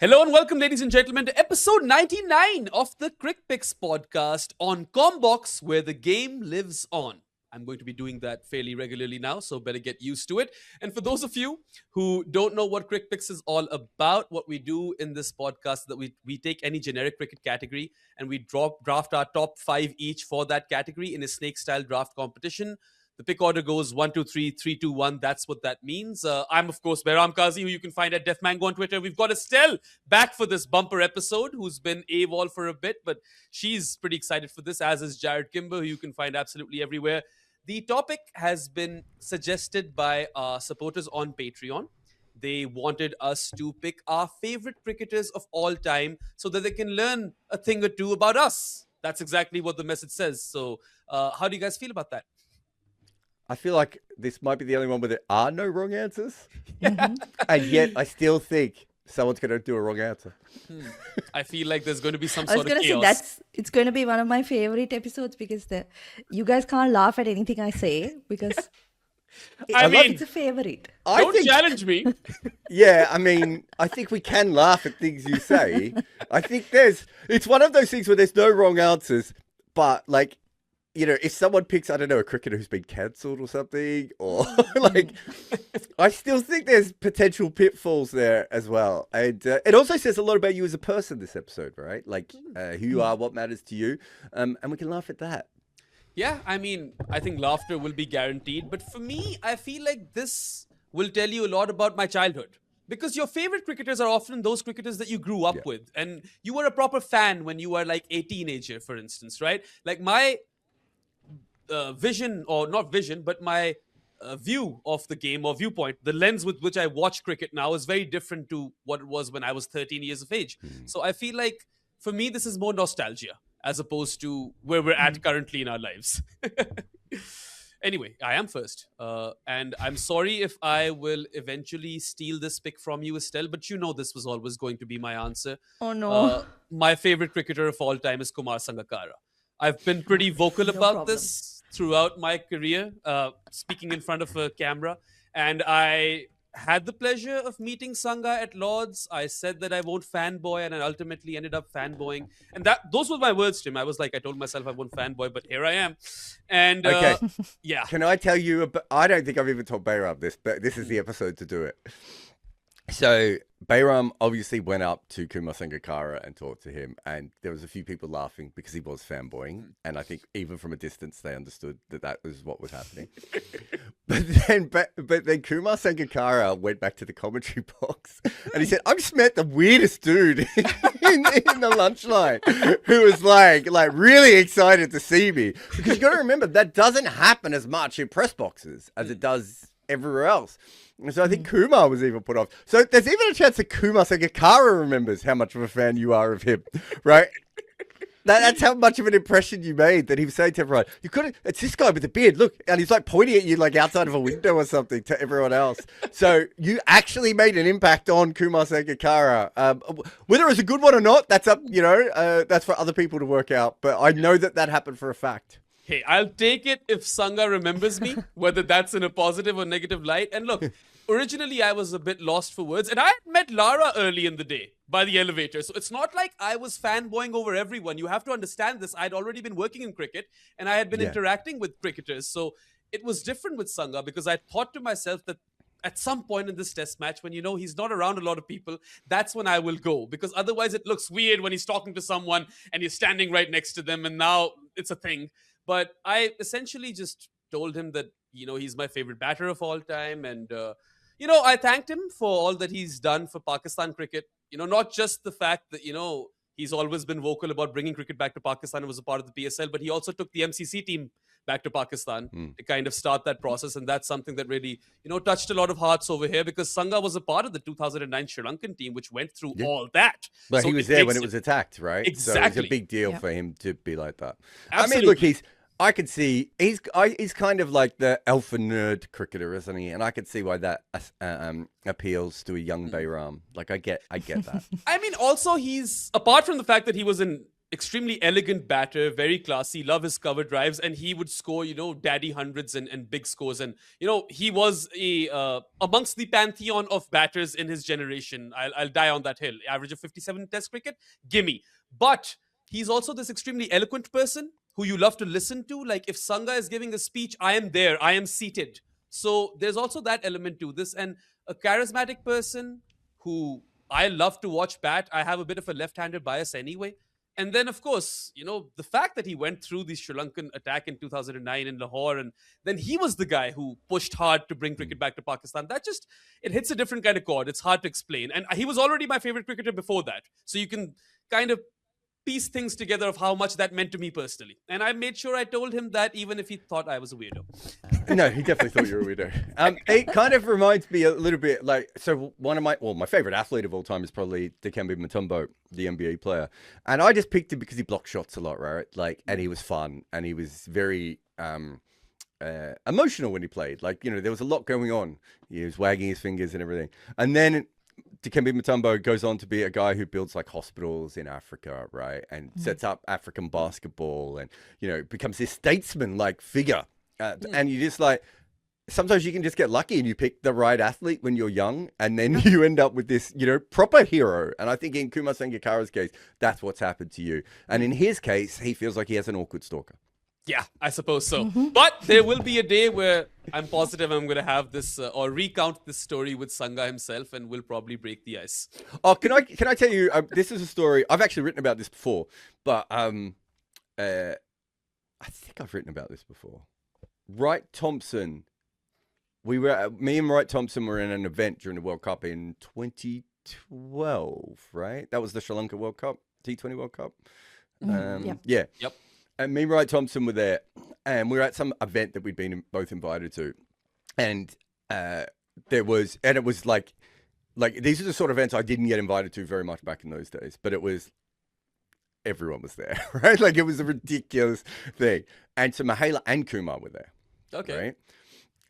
Hello and welcome, ladies and gentlemen, to episode 99 of the CrickPicks podcast on Combox, where the game lives on. I'm going to be doing that fairly regularly now, so better get used to it. And for those of you who don't know what CrickPicks is all about, what we do in this podcast is that we take any generic cricket category and we draft our top 5 each for that category in a snake-style draft competition. The pick order goes 1, 2, 3, 3, 2, 1. That's what that means. I'm, of course, Behram who you can find at Def Mango on Twitter. We've got Estelle back for this bumper episode, who's been AWOL for a bit, but she's pretty excited for this, as is Jarrod, Kimber, who you can find absolutely everywhere. The topic has been suggested by our supporters on Patreon. They wanted us to pick our favorite cricketers of all time so that they can learn a thing or two about us. That's exactly what the message says. So how do you guys feel about that? I feel like this might be the only one where there are no wrong answers. And yet I still think someone's going to do a wrong answer. I feel like there's going to be some sort of chaos. I was going to say it's going to be one of my favorite episodes because you guys can't laugh at anything I say because it's a favorite. Don't challenge me. Yeah, I mean, I think we can laugh at things you say. I think it's one of those things where there's no wrong answers, but like, you know, if someone picks, I don't know, a cricketer who's been cancelled or something, or like, I still think there's potential pitfalls there as well. And it also says a lot about you as a person, this episode, right? Like who you are, what matters to you. And we can laugh at that. Yeah, I mean, I think laughter will be guaranteed. But for me, I feel like this will tell you a lot about my childhood. Because your favorite cricketers are often those cricketers that you grew up with. And you were a proper fan when you were like a teenager, for instance, right? Like my vision, or not vision, but my view of the game or viewpoint, the lens with which I watch cricket now is very different to what it was when I was 13 years of age. So I feel like for me, this is more nostalgia as opposed to where we're at currently in our lives. Anyway, I am first. And I'm sorry if I will eventually steal this pick from you, Estelle, but you know this was always going to be my answer. Oh, no. My favorite cricketer of all time is Kumar Sangakkara. I've been pretty vocal about this throughout my career, speaking in front of a camera. And I had the pleasure of meeting Sangha at Lord's. I said that I won't fanboy, and I ultimately ended up fanboying. And those were my words to him. I was like, I told myself I won't fanboy, but here I am. And okay. Yeah. Can I tell you, I don't think I've even told Behram this, but this is the episode to do it. So Behram obviously went up to Kumar Sangakkara and talked to him, and there was a few people laughing because he was fanboying, and I think even from a distance they understood that was what was happening. But then Kumar Sangakkara went back to the commentary box and he said, "I just met the weirdest dude in the lunch line who was like really excited to see me," because you got to remember that doesn't happen as much in press boxes as it does everywhere else. So I think Kumar was even put off. So there's even a chance that Kumar Sangakkara remembers how much of a fan you are of him, right? That's how much of an impression you made, that he was saying to everyone, it's this guy with the beard, look. And he's like pointing at you like outside of a window or something to everyone else. So you actually made an impact on Kumar Sangakkara. Whether it's a good one or not, that's up, that's for other people to work out. But I know that happened for a fact. Hey, I'll take it if Sangha remembers me, whether that's in a positive or negative light. And look, originally I was a bit lost for words, and I had met Lara early in the day by the elevator. So it's not like I was fanboying over everyone. You have to understand this. I'd already been working in cricket, and I had been interacting with cricketers. So it was different with Sangha because I thought to myself that at some point in this test match, when he's not around a lot of people, that's when I will go. Because otherwise it looks weird when he's talking to someone and you're standing right next to them, and now it's a thing. But I essentially just told him that, he's my favorite batter of all time. And, I thanked him for all that he's done for Pakistan cricket. Not just the fact that, he's always been vocal about bringing cricket back to Pakistan and was a part of the PSL, but he also took the MCC team back to Pakistan to kind of start that process. And that's something that really, touched a lot of hearts over here, because Sangha was a part of the 2009 Sri Lankan team, which went through all that. But he was there when it was attacked, right? Exactly. So it's a big deal for him to be like that. Absolutely. I mean, look, I could see he's kind of like the alpha nerd cricketer, isn't he? And I could see why that appeals to a young Behram. Like I get that. I mean, also he's, apart from the fact that he was in extremely elegant batter, very classy, love his cover drives, and he would score, daddy hundreds and big scores. And, he was amongst the pantheon of batters in his generation. I'll die on that hill. Average of 57 Test cricket, gimme. But he's also this extremely eloquent person who you love to listen to. Like if Sangha is giving a speech, I am there, I am seated. So there's also that element to this. And a charismatic person who I love to watch bat. I have a bit of a left-handed bias anyway. And then, of course, the fact that he went through the Sri Lankan attack in 2009 in Lahore, and then he was the guy who pushed hard to bring cricket back to Pakistan. It hits a different kind of chord. It's hard to explain. And he was already my favorite cricketer before that. So you can kind of piece things together of how much that meant to me personally. And I made sure I told him that even if he thought I was a weirdo. No, he definitely thought you were a weirdo. It kind of reminds me a little bit like, so my favorite athlete of all time is probably Dikembe Mutombo, the NBA player. And I just picked him because he blocked shots a lot, right? Like, and he was fun and he was very emotional when he played. Like, there was a lot going on. He was wagging his fingers and everything. And then Dikembe Mutombo goes on to be a guy who builds like hospitals in Africa, right? And sets up African basketball and, becomes this statesman-like figure. And you just like, sometimes you can just get lucky and you pick the right athlete when you're young and then you end up with this, proper hero. And I think in Kumar Sangakkara's case, that's what's happened to you. And in his case, he feels like he has an awkward stalker. Yeah, I suppose so. But there will be a day where I'm positive I'm going to have this or recount this story with Sangha himself, and we'll probably break the ice. Oh, can I tell you? This is a story I've actually written about this before, but I think I've written about this before. Wright Thompson, me and Wright Thompson were in an event during the World Cup in 2012, right? That was the Sri Lanka World Cup, T20 World Cup. Yeah. Yep. And me and Wright Thompson were there, and we were at some event that we'd been both invited to, and it was like these are the sort of events I didn't get invited to very much back in those days, but everyone was there, right? Like it was a ridiculous thing, and so Mahela and Kumar were there, okay, right?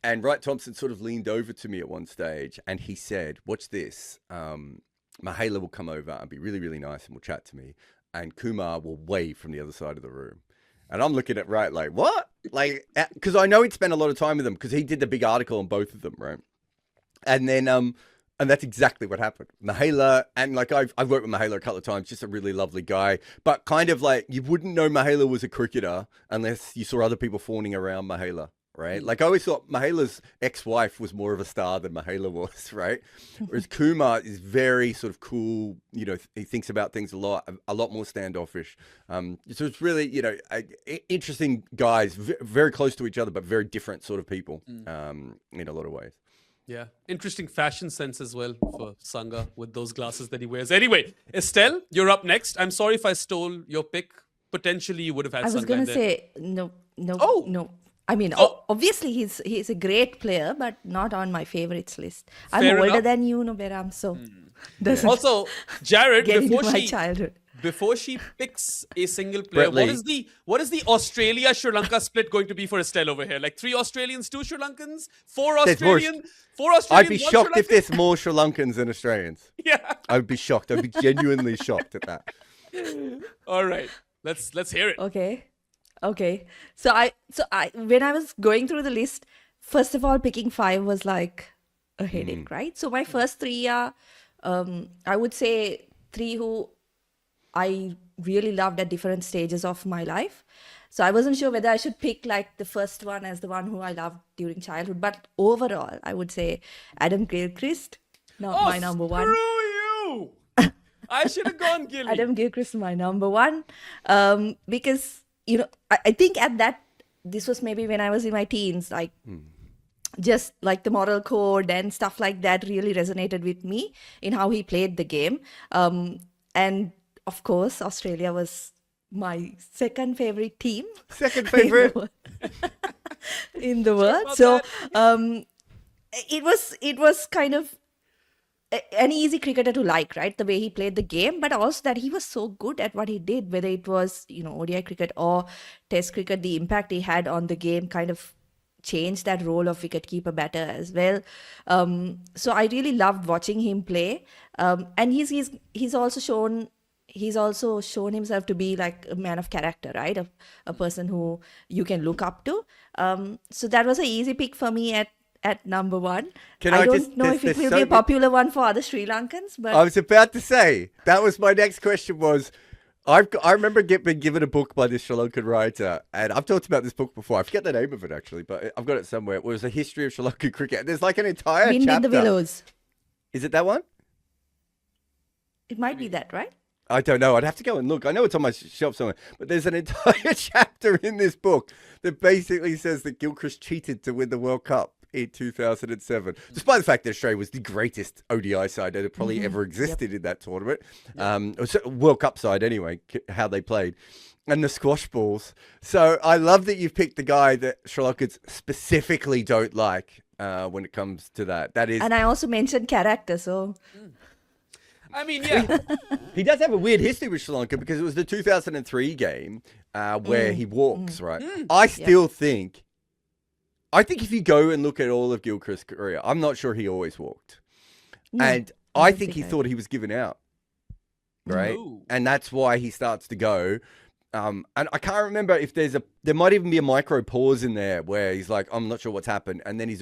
And Wright Thompson sort of leaned over to me at one stage, and he said, "Watch this, Mahela will come over and be really, really nice, and will chat to me, and Kumar will wave from the other side of the room." And I'm looking at Wright like, what? Like, because I know he'd spent a lot of time with them because he did the big article on both of them, right? And then, and that's exactly what happened. Mahela, and like I've worked with Mahela a couple of times, just a really lovely guy, but kind of like you wouldn't know Mahela was a cricketer unless you saw other people fawning around Mahela, right? Like I always thought Mahela's ex-wife was more of a star than Mahela was, right? Whereas Kumar is very sort of cool, he thinks about things a lot more standoffish. So it's really, interesting guys, very close to each other, but very different sort of people in a lot of ways. Yeah. Interesting fashion sense as well for Sangha with those glasses that he wears. Anyway, Estelle, you're up next. I'm sorry if I stole your pick. Potentially you would have had Sangha. I was going to say, no. I mean, obviously he's a great player, but not on my favorites list. I'm Fair older enough. than you, Behram, so doesn't Also, Jarrod, get into my childhood. before she picks a single player, Brett what is the Australia Sri Lanka split going to be for Estelle over here? Like 3 Australians, 2 Sri Lankans, 4 Australians, 4 Australians. I'd be 1 shocked Sri if there's more Sri Lankans than Australians. Yeah. I'd be shocked. I'd be genuinely shocked at that. All right. Let's hear it. Okay. So I when I was going through the list, first of all, picking 5 was like a headache, right? So my first 3 are, I would say 3 who I really loved at different stages of my life. So I wasn't sure whether I should pick like the first one as the one who I loved during childhood. But overall, I would say Adam Gilchrist, not my number one. Screw you! I should have gone Gilly. Adam Gilchrist, my number one. Because, I think this was maybe when I was in my teens, like just like the moral code and stuff like that really resonated with me in how he played the game. And of course, Australia was my second favorite team. Second favorite in the world. So it was kind of an easy cricketer to like, right? The way he played the game, but also that he was so good at what he did, whether it was, ODI cricket or Test cricket, the impact he had on the game kind of changed that role of wicketkeeper batter as well. So I really loved watching him play. And he's also shown he's also shown himself to be like a man of character, right? A person who you can look up to. So that was an easy pick for me at number one. Can I I don't just- know if there's it will so be a many- popular one for other Sri Lankans, but I was about to say, that was my next question was, I remember being given a book by this Sri Lankan writer, and I've talked about this book before. I forget the name of it, actually, but I've got it somewhere. It was a history of Sri Lankan cricket. There's like an entire Wind in chapter. the Willows. Is it that one? It might be that, right? I don't know. I'd have to go and look. I know it's on my shelf somewhere, but there's an entire chapter in this book that basically says that Gilchrist cheated to win the World Cup in 2007, despite the fact that Australia was the greatest ODI side that had probably ever existed in that tournament. World Cup side anyway, how they played. And the squash balls. So I love that you've picked the guy that Sri Lankans specifically don't like when it comes to that. That is, And I also mentioned character, so I mean, yeah. he does have a weird history with Sri Lanka because it was the 2003 game where he walks, right? I still think, if you go and look at all of Gilchrist's career, I'm not sure he always walked. No, And I I don't think he think I thought he was given out, right? No. And that's why he starts to go. And I can't remember if there might even be a micro pause in there where he's like, I'm not sure what's happened. And then he's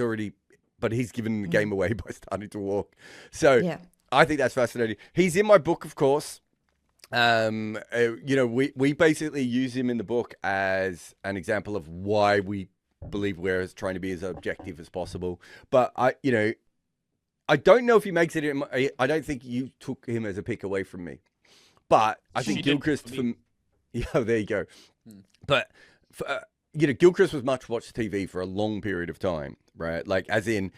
given the game away by starting to walk. So yeah. I think that's fascinating. He's in my book, of course. We basically use him in the book as an example of why we believe we're trying to be as objective as possible. But I don't know if he makes it in. I don't think you took him as a pick away from me. But I think She did Gilchrist for me. yeah, there you go. But Gilchrist was much watched TV for a long period of time, right? Like, as in,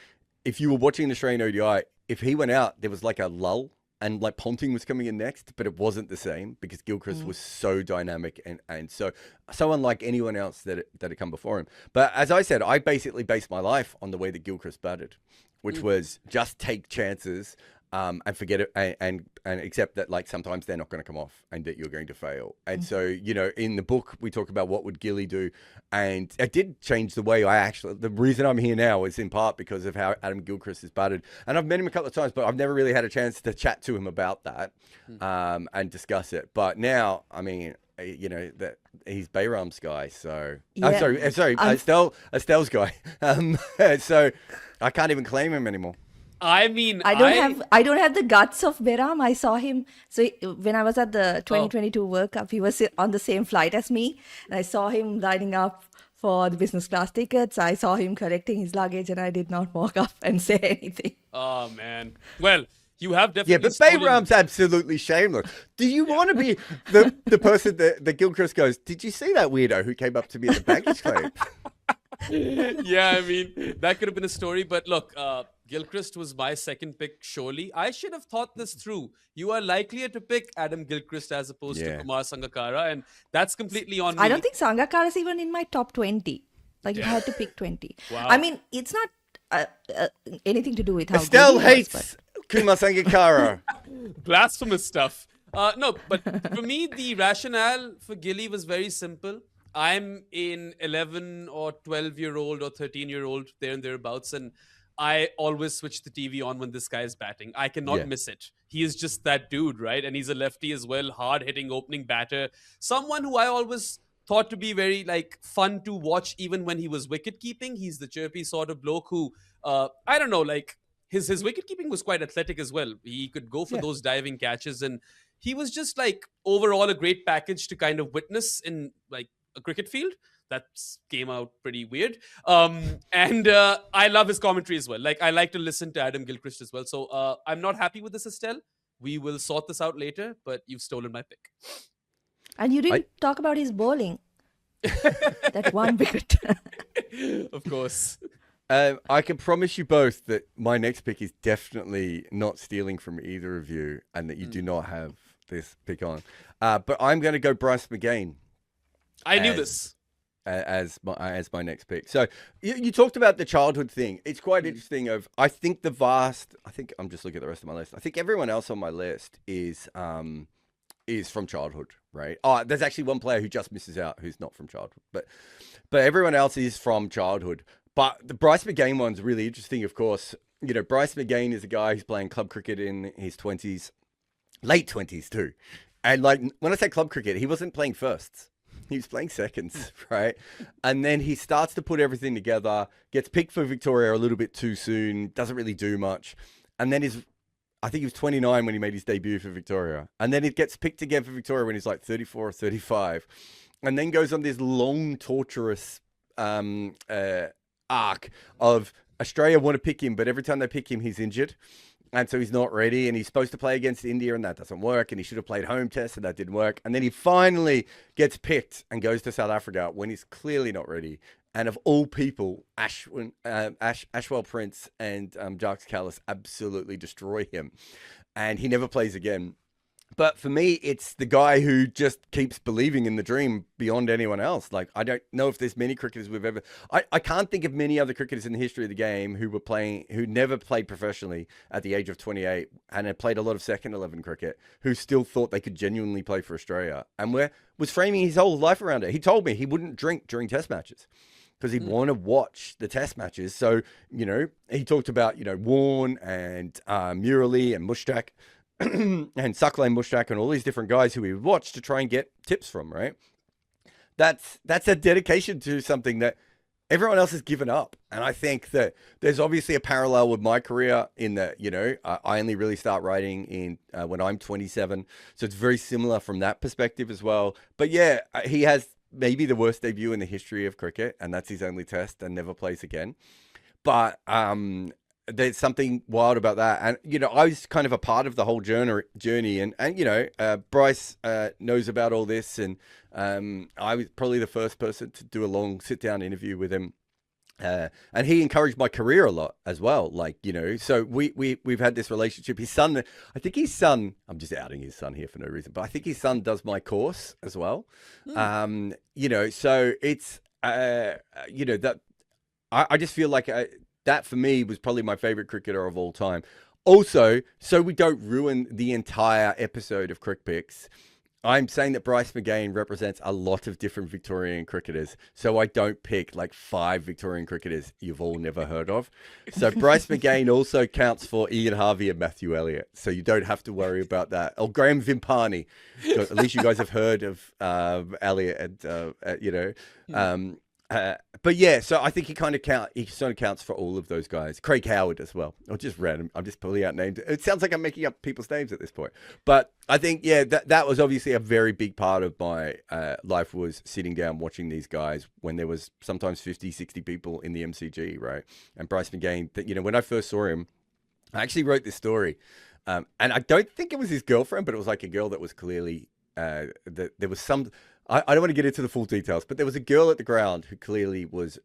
if you were watching the Australian ODI, if he went out, there was like a lull, and like Ponting was coming in next, but it wasn't the same because Gilchrist was so dynamic and so unlike anyone else that had come before him. But as I said, I basically based my life on the way that Gilchrist batted, which was just take chances. And forget it, and accept that like sometimes they're not going to come off, and that you're going to fail. And so in the book we talk about what would Gilly do, and it did change the way the reason I'm here now is in part because of how Adam Gilchrist is batted, and I've met him a couple of times, but I've never really had a chance to chat to him about that and discuss it. But now, I mean, that he's Behram's guy, so Yeah. sorry, Estelle's guy. So I can't even claim him anymore. I mean, I don't have the guts of Behram. I saw him. So when I was at the 2022 World Cup, he was on the same flight as me, and I saw him lining up for the business class tickets. I saw him collecting his luggage, and I did not walk up and say anything. Oh man. Well, you have definitely. Yeah, but stolen- Behram's absolutely shameless. Do you want to be the person that Gilchrist goes, did you see that weirdo who came up to me at the baggage claim? Yeah, I mean, that could have been a story. But look, Gilchrist was my second pick, surely. I should have thought this through. You are likelier to pick Adam Gilchrist as opposed to Kumar Sangakkara, and that's completely on me. I don't think Sangakkara is even in my top 20. Like, you had to pick 20. Wow. I mean, it's not anything to do with how Estelle good he was, hates Kumar Sangakkara. Blasphemous stuff. No, but for me, the rationale for Gilly was very simple. I'm in 11 or 12-year-old or 13-year-old, there and thereabouts, and I always switch the TV on when this guy is batting. I cannot miss it. He is just that dude, right? And he's a lefty as well, hard-hitting opening batter. Someone who I always thought to be very fun to watch even when he was wicket-keeping. He's the chirpy sort of bloke who, I don't know, his wicket-keeping was quite athletic as well. He could go for those diving catches, and he was just overall a great package to kind of witness in a cricket field. That came out pretty weird. And I love his commentary as well. I like to listen to Adam Gilchrist as well. So I'm not happy with this, Estelle. We will sort this out later, but you've stolen my pick. And you didn't talk about his bowling. That one wicket. Of course. I can promise you both that my next pick is definitely not stealing from either of you, and that you do not have this pick on. But I'm going to go Bryce McGain. I knew this. As my next pick. So you talked about the childhood thing. It's quite interesting. I think I'm just looking at the rest of my list. I think everyone else on my list is from childhood, right? Oh, there's actually one player who just misses out who's not from childhood, but everyone else is from childhood. But the Bryce McGain one's really interesting, of course. Bryce McGain is a guy who's playing club cricket in his 20s, late 20s too. And like when I say club cricket, he wasn't playing firsts. He was playing seconds, right? And then he starts to put everything together, gets picked for Victoria a little bit too soon, doesn't really do much. And then I think he was 29 when he made his debut for Victoria. And then it gets picked again for Victoria when he's like 34 or 35. And then goes on this long, torturous arc of Australia want to pick him, but every time they pick him, he's injured. And so he's not ready, and he's supposed to play against India, and that doesn't work, and he should have played home test, and that didn't work. And then he finally gets picked and goes to South Africa when he's clearly not ready. And of all people, Ashwell Prince and Jacques Kallis absolutely destroy him. And he never plays again. But for me, it's the guy who just keeps believing in the dream beyond anyone else. Like, I don't know if there's many cricketers we've ever... I can't think of many other cricketers in the history of the game who never played professionally at the age of 28 and had played a lot of second 11 cricket, who still thought they could genuinely play for Australia and was framing his whole life around it. He told me he wouldn't drink during test matches because he'd want to watch the test matches. So, he talked about, Warne and Murali and Mushtaq, and Sucklane Mushtaq and all these different guys who we would watch to try and get tips from, right? That's a dedication to something that everyone else has given up. And I think that there's obviously a parallel with my career in that, I only really start writing in when I'm 27. So it's very similar from that perspective as well. But yeah, he has maybe the worst debut in the history of cricket, and that's his only test and never plays again. But there's something wild about that. And, I was kind of a part of the whole journey. And Bryce knows about all this. And I was probably the first person to do a long sit-down interview with him. And he encouraged my career a lot as well. Like, so we've had this relationship. His son, I'm just outing his son here for no reason, but I think his son does my course as well. So it's, that I just feel like that for me was probably my favorite cricketer of all time. Also, so we don't ruin the entire episode of CrickPicks, I'm saying that Bryce McGain represents a lot of different Victorian cricketers. So I don't pick like 5 Victorian cricketers you've all never heard of. So Bryce McGain also counts for Ian Harvey and Matthew Elliott. So you don't have to worry about that. Or Graham Vimpani. At least you guys have heard of Elliott and, but yeah, so I think he sort of counts for all of those guys. Craig Howard as well. Or just random. I'm just pulling out names. It sounds like I'm making up people's names at this point. But I think, yeah, that was obviously a very big part of my life, was sitting down watching these guys when there was sometimes 50, 60 people in the MCG, right? And Bryce McGain, when I first saw him, I actually wrote this story. And I don't think it was his girlfriend, but it was like a girl that was clearly, there was some... I don't want to get into the full details, but there was a girl at the ground who clearly was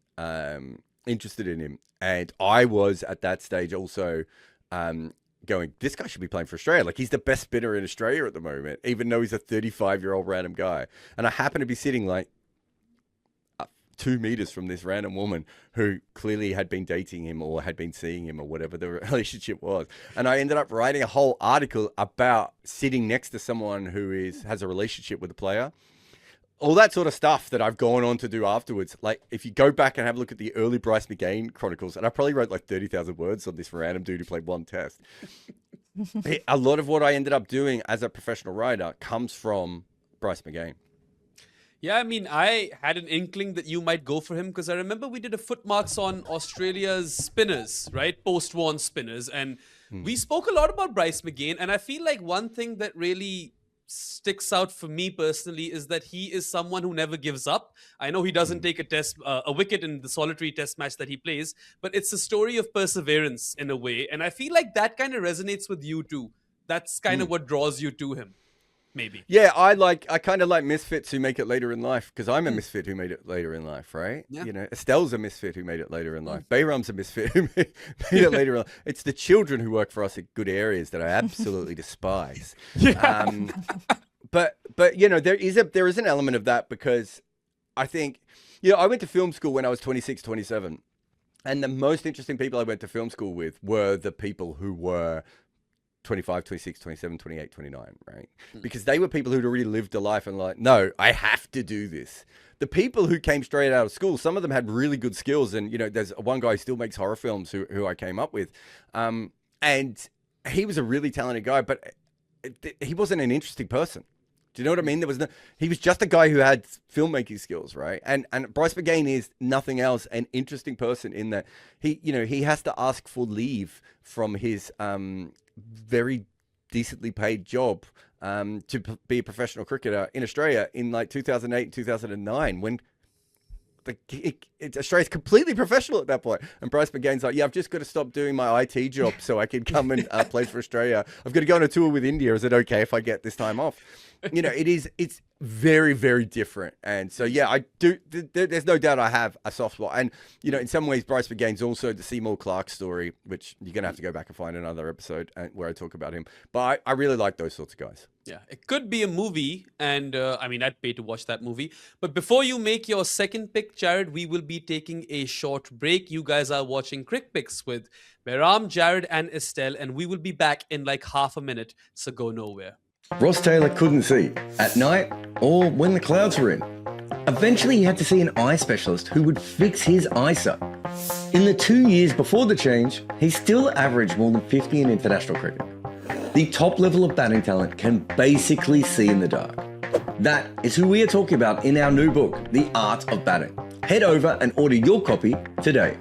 interested in him. And I was at that stage also going, this guy should be playing for Australia. Like, he's the best spinner in Australia at the moment, even though he's a 35-year-old random guy. And I happened to be sitting like 2 meters from this random woman who clearly had been dating him or had been seeing him or whatever the relationship was. And I ended up writing a whole article about sitting next to someone who has a relationship with a player. All that sort of stuff that I've gone on to do afterwards. Like, if you go back and have a look at the early Bryce McGain chronicles, and I probably wrote like 30,000 words on this random dude who played 1 test. A lot of what I ended up doing as a professional writer comes from Bryce McGain. Yeah, I mean, I had an inkling that you might go for him because I remember we did a footmarks on Australia's spinners, right? Post-Warne spinners. And we spoke a lot about Bryce McGain. And I feel like one thing that really sticks out for me personally is that he is someone who never gives up. I know he doesn't take a wicket in the solitary test match that he plays, but it's a story of perseverance in a way. And I feel like that kind of resonates with you too. That's kind of what draws you to him, maybe. Yeah, I kind of like misfits who make it later in life, because I'm a misfit who made it later in life, right? Yeah. Estelle's a misfit who made it later in life. Behram's a misfit who made it later in life. It's the children who work for us at good areas that I absolutely despise. Yeah. But there is an element of that, because I think, I went to film school when I was 26, 27. And the most interesting people I went to film school with were the people who were 25, 26, 27, 28, 29, right? Because they were people who'd already lived a life and like, no, I have to do this. The people who came straight out of school, some of them had really good skills. And, there's one guy who still makes horror films who I came up with. And he was a really talented guy, but he wasn't an interesting person. Do you know what I mean? There was no, he was just a guy who had filmmaking skills, right? And Bryce McGain is nothing else, an interesting person in that he has to ask for leave from his very decently paid job to be a professional cricketer in Australia in like 2008, 2009, when Australia's completely professional at that point. And Bryce McGain's like, yeah, I've just got to stop doing my IT job so I can come and play for Australia. I've got to go on a tour with India. Is it okay if I get this time off? It's very, very different. And so, yeah, I do. There's no doubt I have a soft spot. And, in some ways, Bryce McGain's also the Seymour Clarke story, which you're going to have to go back and find another episode where I talk about him. But I really like those sorts of guys. Yeah, it could be a movie, and I'd pay to watch that movie. But before you make your second pick, Jarrod, we will be taking a short break. You guys are watching CrickPicks with Behram, Jarrod, and Estelle, and we will be back in like half a minute, so go nowhere. Ross Taylor couldn't see at night or when the clouds were in. Eventually, he had to see an eye specialist who would fix his eyesight. In the 2 years before the change, he still averaged more than 50 in international cricket. The top level of batting talent can basically see in the dark. That is who we are talking about in our new book, The Art of Batting. Head over and order your copy today.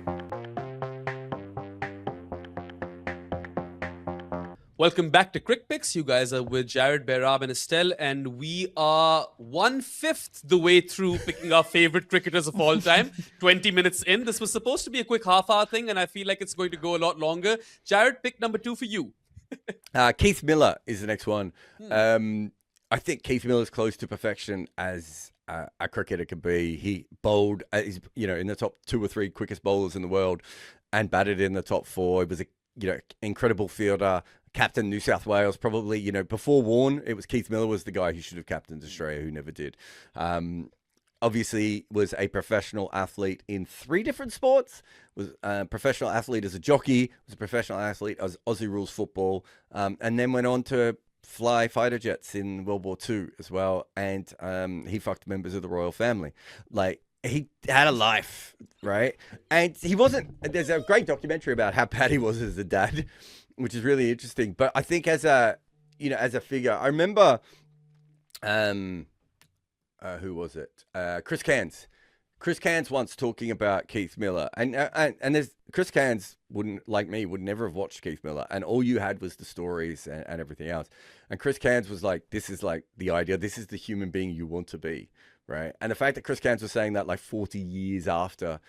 Welcome back to CrickPicks. You guys are with Jarrod, Behram, and Estelle, and we are 1/5 the way through picking our favorite cricketers of all time. 20 minutes in. This was supposed to be a quick half-hour thing, and I feel like it's going to go a lot longer. Jarrod, pick number 2 for you. Keith Miller is the next one. I think Keith Miller is close to perfection as a cricketer can be. He bowled, he's in the top 2 or 3 quickest bowlers in the world, and batted in the top 4. He was a incredible fielder. Captain New South Wales, probably, before Warne, it was Keith Miller was the guy who should have captained Australia, who never did. Obviously was a professional athlete in 3 different sports, was a professional athlete as a jockey, was a professional athlete as Aussie rules football, and then went on to fly fighter jets in World War II as well. And he fucked members of the royal family. Like, he had a life, right? And he wasn't, there's a great documentary about how bad he was as a dad, which is really interesting. But I think as a figure, I remember, who was it? Chris Cairns. Chris Cairns once talking about Keith Miller, and there's Chris Cairns would never have watched Keith Miller, and all you had was the stories and everything else. And Chris Cairns was like, this is like the idea. This is the human being you want to be, right? And the fact that Chris Cairns was saying that like 40 years after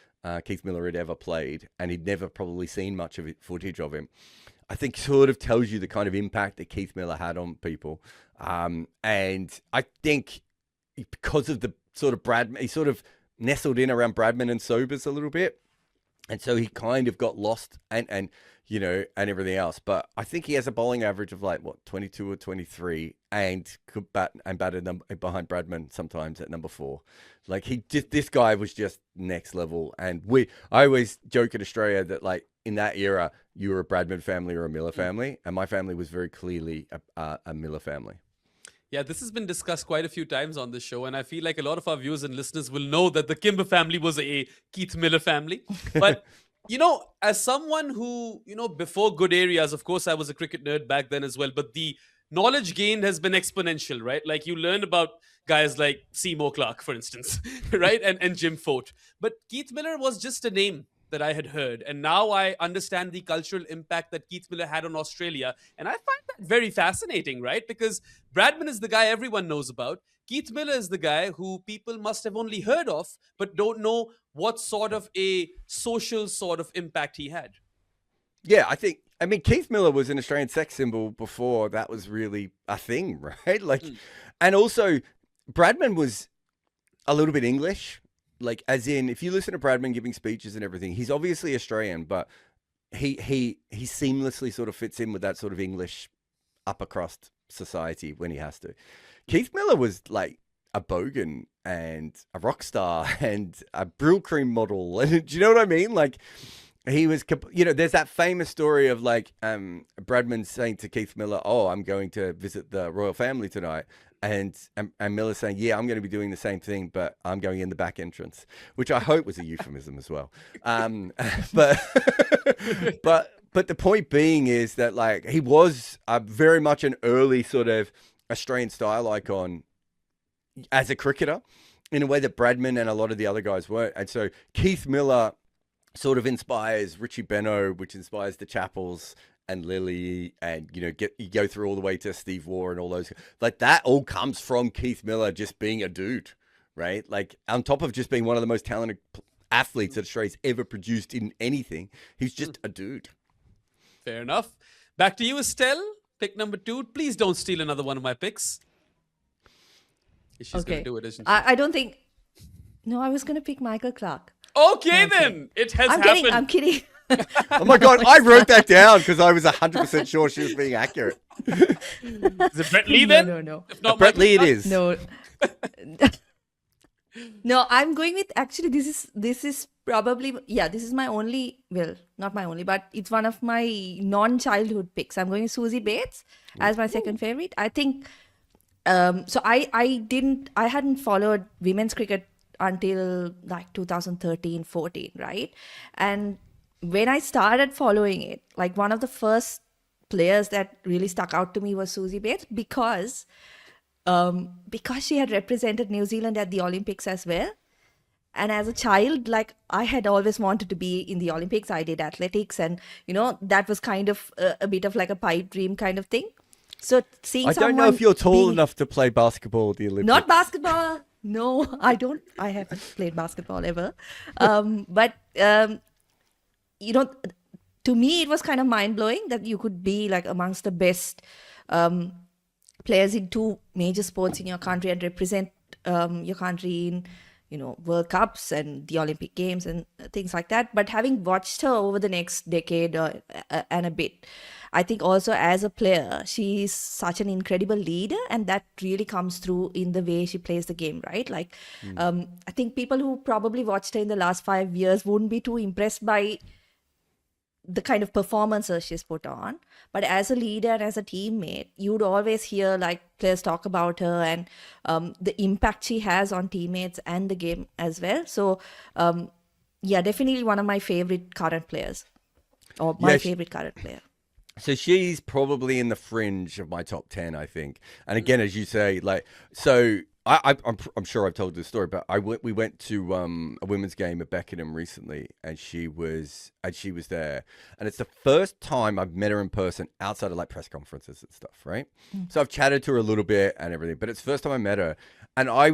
Keith Miller had ever played, and he'd never probably seen much of footage of him, I think sort of tells you the kind of impact that Keith Miller had on people. And I think because of the sort of he sort of nestled in around Bradman and Sobers a little bit. And so he kind of got lost and everything else. But I think he has a bowling average of 22 or 23, and could batted behind Bradman sometimes at number 4. Like, this guy was just next level. And I always joke in Australia that, like, in that era, you were a Bradman family or a Miller family, and my family was very clearly a Miller family. Yeah, this has been discussed quite a few times on the show, and I feel like a lot of our viewers and listeners will know that the Kimber family was a Keith Miller family. But, as someone who, before good areas, of course, I was a cricket nerd back then as well, but the knowledge gained has been exponential, right? Like, you learn about guys like Seymour Clarke, for instance, right? And Jim Fort. But Keith Miller was just a name that I had heard. And now I understand the cultural impact that Keith Miller had on Australia. And I find that very fascinating, right? Because Bradman is the guy everyone knows about. Keith Miller is the guy who people must have only heard of, but don't know what sort of a social sort of impact he had. Yeah, Keith Miller was an Australian sex symbol before that was really a thing, right? Like, and also Bradman was a little bit English. Like, as in, if you listen to Bradman giving speeches and everything, he's obviously Australian, but he seamlessly sort of fits in with that sort of English upper crust society when he has to. Keith Miller was like a bogan and a rock star and a Brill Cream model. And do you know what I mean? Like, he was, there's that famous story of like Bradman saying to Keith Miller, "Oh, I'm going to visit the royal family tonight." And Miller saying, "Yeah, I'm going to be doing the same thing, but I'm going in the back entrance," which I hope was a euphemism as well. But the point being is that, like, he was very much an early sort of Australian style icon as a cricketer in a way that Bradman and a lot of the other guys weren't. And so Keith Miller sort of inspires Richie Benaud, which inspires the Chappells and Lily, and you go through all the way to Steve Waugh and all those. Like that all comes from Keith Miller just being a dude, right? Like on top of just being one of the most talented athletes that Australia's ever produced in anything, he's just a dude. Fair enough. Back to you, Estelle. Pick number 2. Please don't steal another one of my picks. She's going to do it, isn't she? I don't think. No, I was going to pick Michael Clark. Okay, then. It has happened. I'm kidding. Oh my God, I wrote that down because I was 100% sure she was being accurate. Is it Brett Lee then? No. If not Brett Michael Lee it Clark? is. No. No, I'm going with, actually, this is probably, this is my only, well, not my only, but it's one of my non-childhood picks. I'm going with Susie Bates as my second favorite. I think, so I hadn't followed women's cricket until like 2013-14, right? And when I started following it, like one of the first players that really stuck out to me was Susie Bates because she had represented New Zealand at the Olympics as well. And as a child, like I had always wanted to be in the Olympics. I did athletics and, that was kind of a bit of like a pipe dream kind of thing. So seeing I don't know if you're tall enough to play basketball at the Olympics. Not basketball. No, I don't. I haven't played basketball ever. But, to me, it was kind of mind-blowing that you could be like amongst the best players in 2 major sports in your country and represent your country in, World Cups and the Olympic Games and things like that. But having watched her over the next decade and a bit, I think also as a player, she is such an incredible leader, and that really comes through in the way she plays the game, right? Like, I think people who probably watched her in the last 5 years wouldn't be too impressed by the kind of performances she's put on. But as a leader and as a teammate, you'd always hear like players talk about her and the impact she has on teammates and the game as well. So, definitely one of my favorite current players, or my favorite current player. So she's probably in the fringe of my top 10, I think. And again, as you say, like, so I'm sure I've told this story, but we went to a women's game at Beckenham recently, and she was there, and it's the first time I've met her in person outside of like press conferences and stuff, right? So I've chatted to her a little bit and everything, but it's the first time I met her, and I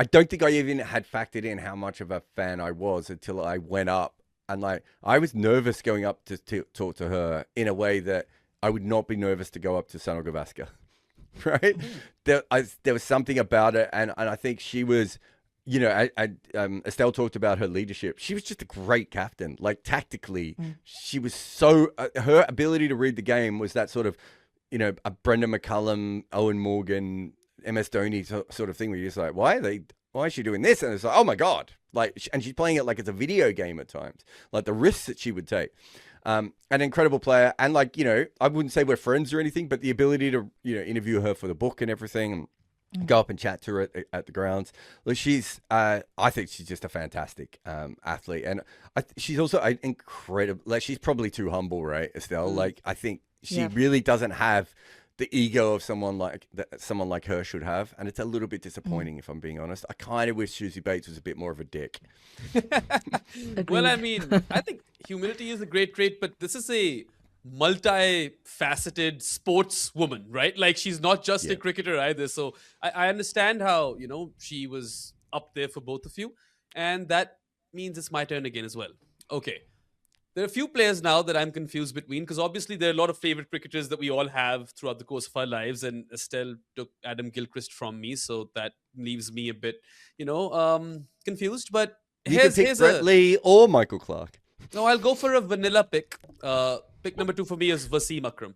don't think I even had factored in how much of a fan I was until I went up. And like, I was nervous going up to talk to her in a way that I would not be nervous to go up to Sunil Gavaskar, right? There was something about it. And I think she was, Estelle talked about her leadership. She was just a great captain. Like tactically, she was so, her ability to read the game was that sort of, a Brenda McCullum, Owen Morgan, MS Dhoni sort of thing where you're just like, why is she doing this? And it's like, oh my God. Like, and she's playing it like it's a video game at times, like the risks that she would take. An incredible player. And like, I wouldn't say we're friends or anything, but the ability to, interview her for the book and everything, and go up and chat to her at the grounds. Look, I think she's just a fantastic athlete. And she's also an incredible, like she's probably too humble, right, Estelle? Like, I think she really doesn't have the ego of someone like her should have, and it's a little bit disappointing if I'm being honest. I kind of wish Susie Bates was a bit more of a dick. Well, I mean, I think humility is a great trait, but this is a multi-faceted sportswoman, right? Like she's not just a cricketer either. So I understand how, she was up there for both of you, and that means it's my turn again as well. Okay. There are a few players now that I'm confused between, because obviously there are a lot of favorite cricketers that we all have throughout the course of our lives, and Estelle took Adam Gilchrist from me, so that leaves me a bit, confused. But here's Brett Lee or Michael Clark. No, I'll go for a vanilla pick. Pick number 2 for me is Wasim Akram.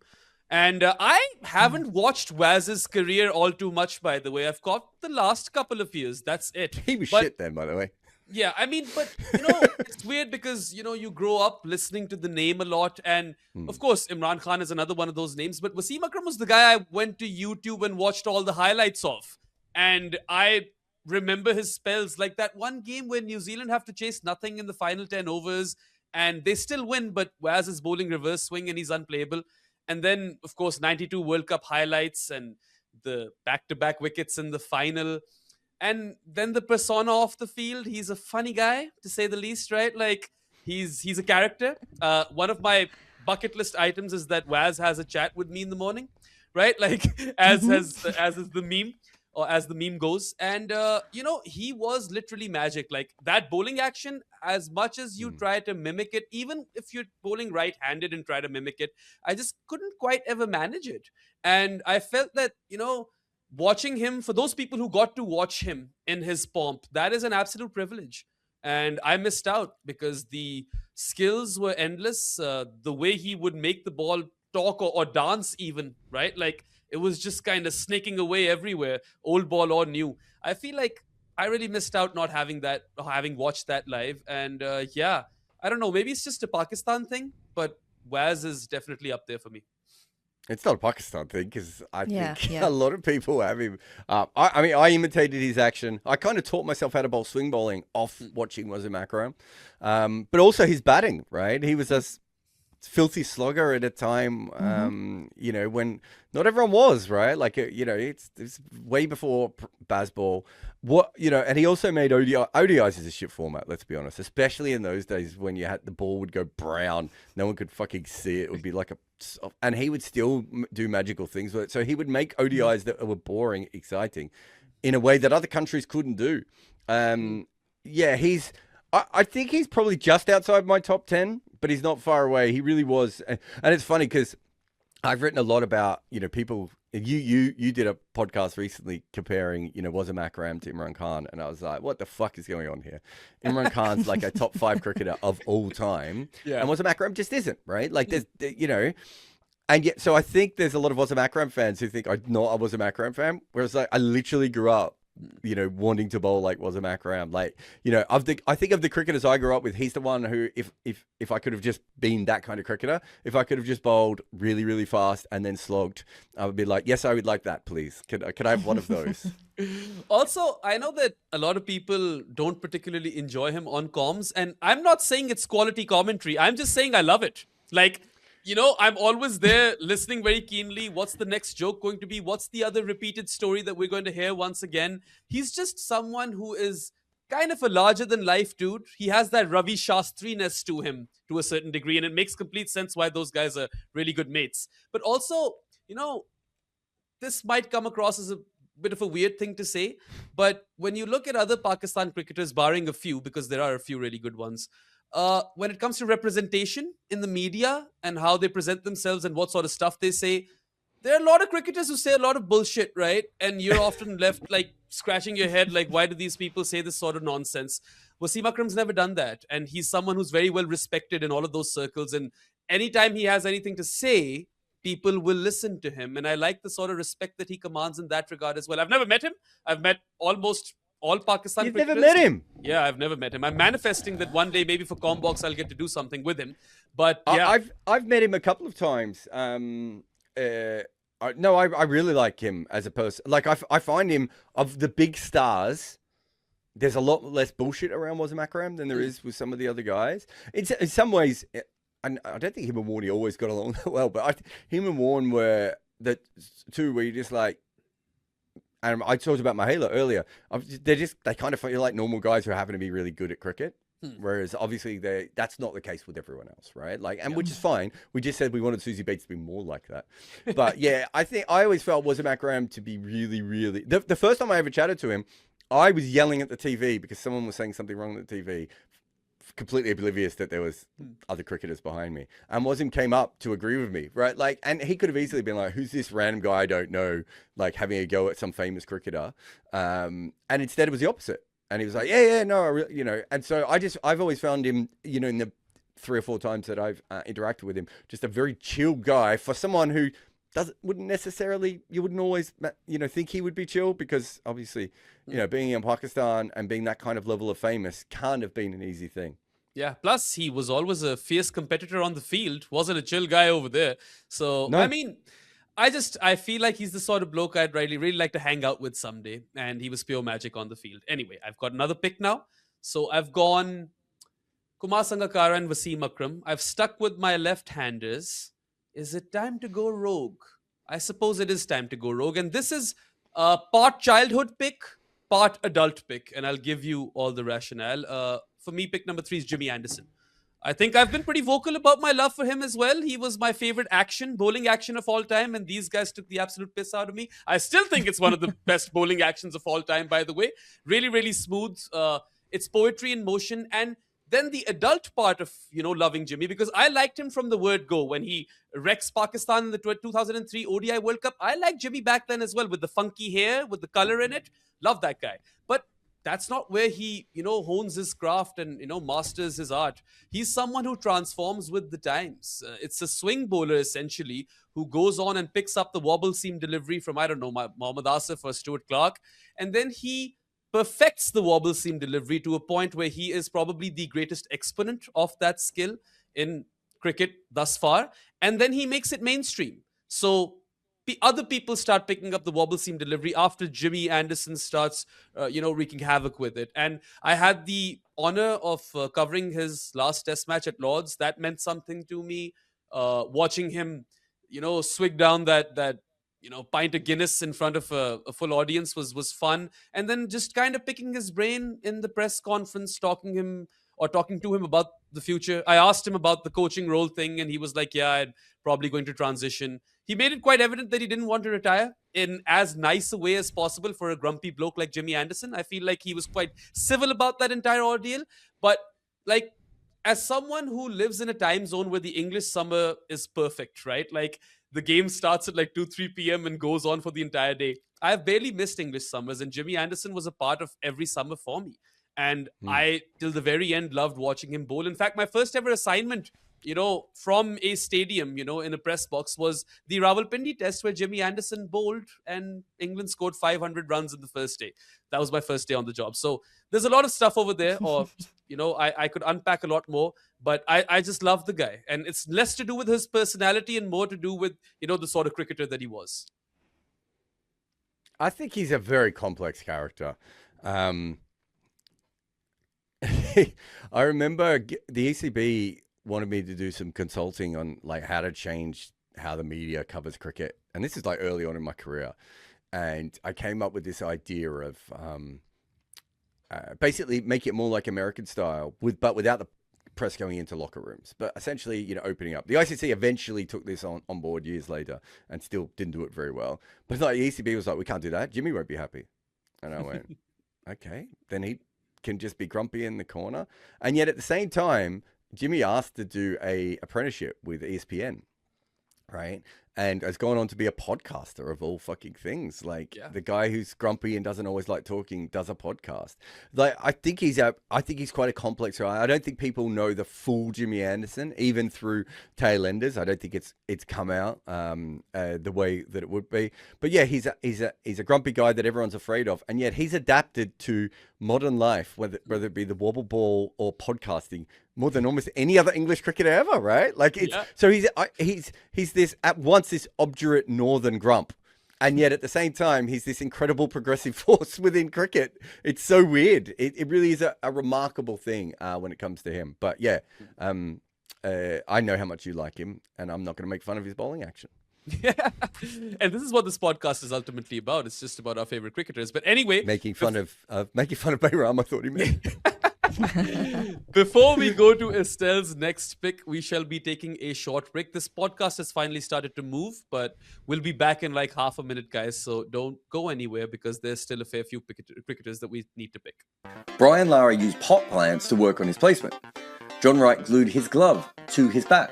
And I haven't watched Waz's career all too much, by the way. I've caught the last couple of years. That's it. He was shit then, by the way. Yeah, I mean, but, it's weird because, you grow up listening to the name a lot. And, of course, Imran Khan is another one of those names. But Wasim Akram was the guy I went to YouTube and watched all the highlights of. And I remember his spells. Like that one game where New Zealand have to chase nothing in the final 10 overs. And they still win, but Waz is bowling reverse swing and he's unplayable. And then, of course, 92 World Cup highlights and the back-to-back wickets in the final. And then the persona off the field, he's a funny guy, to say the least, right? Like, he's a character. One of my bucket list items is that Waz has a chat with me in the morning, right? Like, as is the meme, or as the meme goes. And he was literally magic. Like, that bowling action, as much as you try to mimic it, even if you're bowling right-handed and try to mimic it, I just couldn't quite ever manage it. And I felt that, watching him, for those people who got to watch him in his pomp, that is an absolute privilege. And I missed out because the skills were endless. The way he would make the ball talk or dance, even, right? Like, it was just kind of snaking away everywhere, old ball or new. I feel like I really missed out not having that, or having watched that live. And I don't know, maybe it's just a Pakistan thing, but Waz is definitely up there for me. It's not a Pakistan thing, because I think yeah. a lot of people have him. I mean, I imitated his action. I kind of taught myself how to bowl swing bowling off watching Wasim Akram. But also his batting, right? He was a filthy slogger at a time, when not everyone was, right? Like, it's way before Bazball. And he also made ODIs as a shit format, let's be honest, especially in those days when the ball would go brown. No one could fucking see it. It would be like and he would still do magical things with it. So he would make ODIs that were boring, exciting in a way that other countries couldn't do. I think he's probably just outside my top 10, but he's not far away. He really was. And it's funny because I've written a lot about, people. You did a podcast recently comparing, Wasim Akram to Imran Khan. And I was like, what the fuck is going on here? Imran Khan's like a top 5 cricketer of all time. Yeah. And Wasim Akram just isn't, right? Like, there's, and yet, so I think there's a lot of Wasim Akram fans who think I'm not a Wasim Akram fan. Whereas, like, I literally grew up, wanting to bowl like Wasim Akram. Like, I think of the cricketers I grew up with, he's the one who, if I could have just been that kind of cricketer, if I could have just bowled really, really fast and then slogged, I would be like, yes, I would like that, please. Could I have one of those? Also, I know that a lot of people don't particularly enjoy him on comms, and I'm not saying it's quality commentary. I'm just saying I love it. Like, I'm always there listening very keenly. What's the next joke going to be? What's the other repeated story that we're going to hear once again? He's just someone who is kind of a larger-than-life dude. He has that Ravi Shastri-ness to him to a certain degree, and it makes complete sense why those guys are really good mates. But also, this might come across as a bit of a weird thing to say, but when you look at other Pakistan cricketers, barring a few, because there are a few really good ones, when it comes to representation in the media and how they present themselves and what sort of stuff they say, there are a lot of cricketers who say a lot of bullshit, right? And you're often left like scratching your head, like, why do these people say this sort of nonsense? Wasim Akram's never done that. And he's someone who's very well respected in all of those circles. And anytime he has anything to say, people will listen to him. And I like the sort of respect that he commands in that regard as well. I've never met him. I've met almost all Pakistan You've cricketers. never met him? Yeah, I've never met him. I'm manifesting that one day, maybe for Combox, I'll get to do something with him. But yeah, I've met him a couple of times. I really like him as a person. Like, I find him, of the big stars, there's a lot less bullshit around Wasim Akram than there is with some of the other guys. In some ways, and I don't think him and Warney always got along that well, but him and Warren were the two where you just like, and I talked about Mahela earlier. They kind of feel like normal guys who happen to be really good at cricket. Whereas obviously that's not the case with everyone else, right? Like, and which is fine. We just said we wanted Susie Bates to be more like that. But yeah, I think I always felt Wasim Akram to be really, really. The first time I ever chatted to him, I was yelling at the TV because someone was saying something wrong at the TV, completely oblivious that there was other cricketers behind me. And Wasim came up to agree with me, right? Like, and he could have easily been like, "Who's this random guy I don't know?" Like having a go at some famous cricketer. And instead, it was the opposite. And he was like, yeah, no, and so I've always found him, in the 3 or 4 times that I've interacted with him, just a very chill guy for someone who wouldn't necessarily, you wouldn't always, think he would be chill, because obviously, being in Pakistan and being that kind of level of famous can't have been an easy thing. Yeah, plus he was always a fierce competitor on the field, wasn't a chill guy over there. So, no. I mean, I feel like he's the sort of bloke I'd really like to hang out with someday. And he was pure magic on the field. Anyway, I've got another pick now. So I've gone Kumar Sangakkara and Wasim Akram. I've stuck with my left-handers. Is it time to go rogue? I suppose it is time to go rogue. And this is part childhood pick, part adult pick. And I'll give you all the rationale. For me, pick number 3 is Jimmy Anderson. I think I've been pretty vocal about my love for him as well. He was my favorite bowling action of all time, and these guys took the absolute piss out of me. I still think it's one of the best bowling actions of all time, by the way. Really, really smooth. It's poetry in motion. And then the adult part of, loving Jimmy, because I liked him from the word go. When he wrecks Pakistan in the 2003 ODI World Cup, I liked Jimmy back then as well, with the funky hair, with the color in it. Love that guy. But that's not where he, hones his craft and, masters his art. He's someone who transforms with the times. It's a swing bowler, essentially, who goes on and picks up the wobble seam delivery from, Mohammad Asif or Stuart Clark. And then he perfects the wobble seam delivery to a point where he is probably the greatest exponent of that skill in cricket thus far. And then he makes it mainstream. So other people start picking up the wobble seam delivery after Jimmy Anderson starts, wreaking havoc with it. And I had the honor of covering his last test match at Lord's. That meant something to me. Watching him, swig down that pint of Guinness in front of a full audience was fun. And then just kind of picking his brain in the press conference, talking to him about the future. I asked him about the coaching role thing, and he was like, yeah, I'm probably going to transition. He made it quite evident that he didn't want to retire in as nice a way as possible for a grumpy bloke like Jimmy Anderson. I feel like he was quite civil about that entire ordeal. But like, as someone who lives in a time zone where the English summer is perfect, right? Like, the game starts at like 2-3 p.m. and goes on for the entire day. I've barely missed English summers, and Jimmy Anderson was a part of every summer for me. And I, till the very end, loved watching him bowl. In fact, my first ever assignment, from a stadium, in a press box, was the Rawalpindi test where Jimmy Anderson bowled and England scored 500 runs in the first day. That was my first day on the job. So there's a lot of stuff over there, or, I could unpack a lot more, but I just love the guy. And it's less to do with his personality and more to do with, the sort of cricketer that he was. I think he's a very complex character. I remember the ECB wanted me to do some consulting on like how to change how the media covers cricket. And this is like early on in my career. And I came up with this idea of basically make it more like American style, but without the press going into locker rooms, but essentially, opening up. The ICC eventually took this on board years later and still didn't do it very well. But like the ECB was like, we can't do that. Jimmy won't be happy. And I went, okay, then he can just be grumpy in the corner. And yet at the same time, Jimmy asked to do a apprenticeship with ESPN, right? And has gone on to be a podcaster of all fucking things. Like the guy who's grumpy and doesn't always like talking does a podcast. Like I think he's quite a complex guy. I don't think people know the full Jimmy Anderson, even through tail enders. I don't think it's come out the way that it would be. But yeah, he's a grumpy guy that everyone's afraid of, and yet he's adapted to modern life, whether it be the wobble ball or podcasting, more than almost any other English cricketer ever, right? Like so he's this at once this obdurate northern grump, and yet at the same time he's this incredible progressive force within cricket. It's so weird. It really is a remarkable thing when it comes to him. But yeah, I know how much you like him, and I'm not going to make fun of his bowling action. Yeah, and this is what this podcast is ultimately about. It's just about our favorite cricketers. But anyway, making fun of Behram, I thought he meant. Before we go to Estelle's next pick, we shall be taking a short break. This podcast has finally started to move, but we'll be back in like half a minute, guys. So don't go anywhere because there's still a fair few cricketers that we need to pick. Brian Lara used pot plants to work on his placement. John Wright glued his glove to his bat.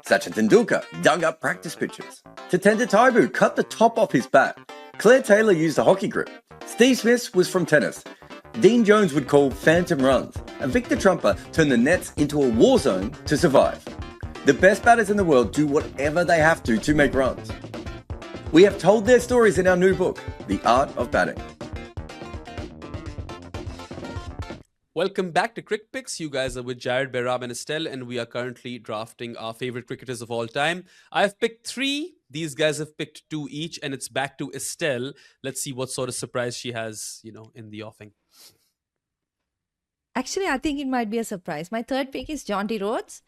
Sachin Tendulkar dug up practice pitches. Tatenda Taibu cut the top off his bat. Claire Taylor used a hockey grip. Steve Smith was from tennis. Dean Jones would call phantom runs, and Victor Trumper turned the nets into a war zone to survive. The best batters in the world do whatever they have to make runs. We have told their stories in our new book, The Art of Batting. Welcome back to CrickPicks. You guys are with Jarrod, Behram and Estelle, and we are currently drafting our favorite cricketers of all time. I've picked 3. These guys have picked 2 each, and it's back to Estelle. Let's see what sort of surprise she has, in the offing. Actually, I think it might be a surprise. My third pick is John T. Rhodes.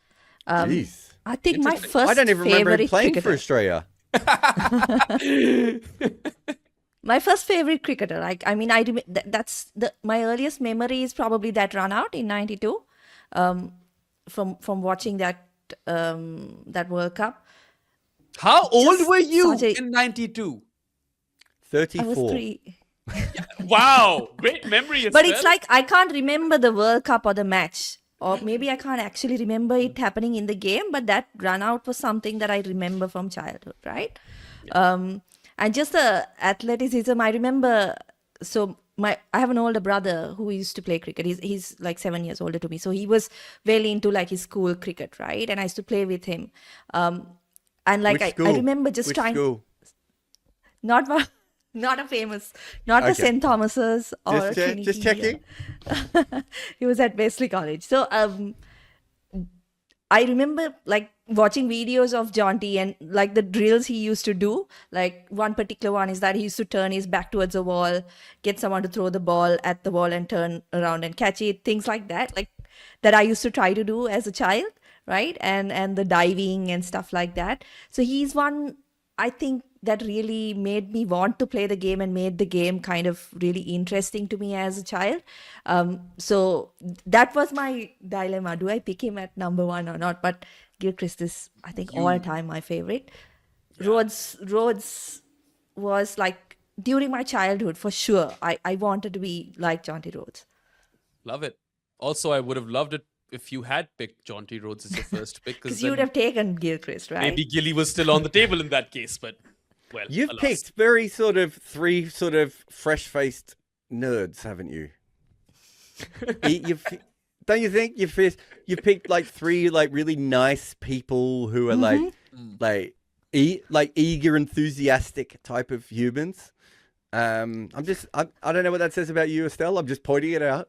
Jeez. I think my first I don't even remember him favorite playing cricketer. for Australia. My first favorite cricketer. That's my earliest memory is probably that run out in '92, from watching that World Cup. How old Just were you such a- in 92? I was 34. 3. Wow, great memory. But it's Estelle. like I can't remember the World Cup or the match. Or maybe I can't actually remember it happening in the game, but that run out was something that I remember from childhood, right? And just the athleticism, I remember. So I have an older brother who used to play cricket. He's like 7 years older to me, so he was very into like his school cricket, right? And I used to play with him. And like Which I school? remember just Which trying. school? Not one- not a famous, not the Okay. St. Thomas's or Just Trinity. checking. He was at Wesley College. So I remember like watching videos of Jonty and like the drills he used to do. Like one particular one is that he used to turn his back towards a wall, get someone to throw the ball at the wall and turn around and catch it. Things like that, like that I used to try to do as a child, right? And the diving and stuff like that. So he's one, I think, that really made me want to play the game and made the game kind of really interesting to me as a child. So that was my dilemma. Do I pick him at number 1 or not? But Gilchrist is, I think, all time my favorite. Rhodes was like, during my childhood, for sure, I wanted to be like Jonty Rhodes. Love it. Also, I would have loved it if you had picked Jonty Rhodes as your first pick. Because you would have taken Gilchrist, right? maybe Gilly was still on the table in that case, but well, You've alas. picked very sort of 3 sort of fresh-faced nerds, haven't you? Don't you think you've picked like 3 like really nice people who are like eager, enthusiastic type of humans? I don't know what that says about you, Estelle. I'm just pointing it out.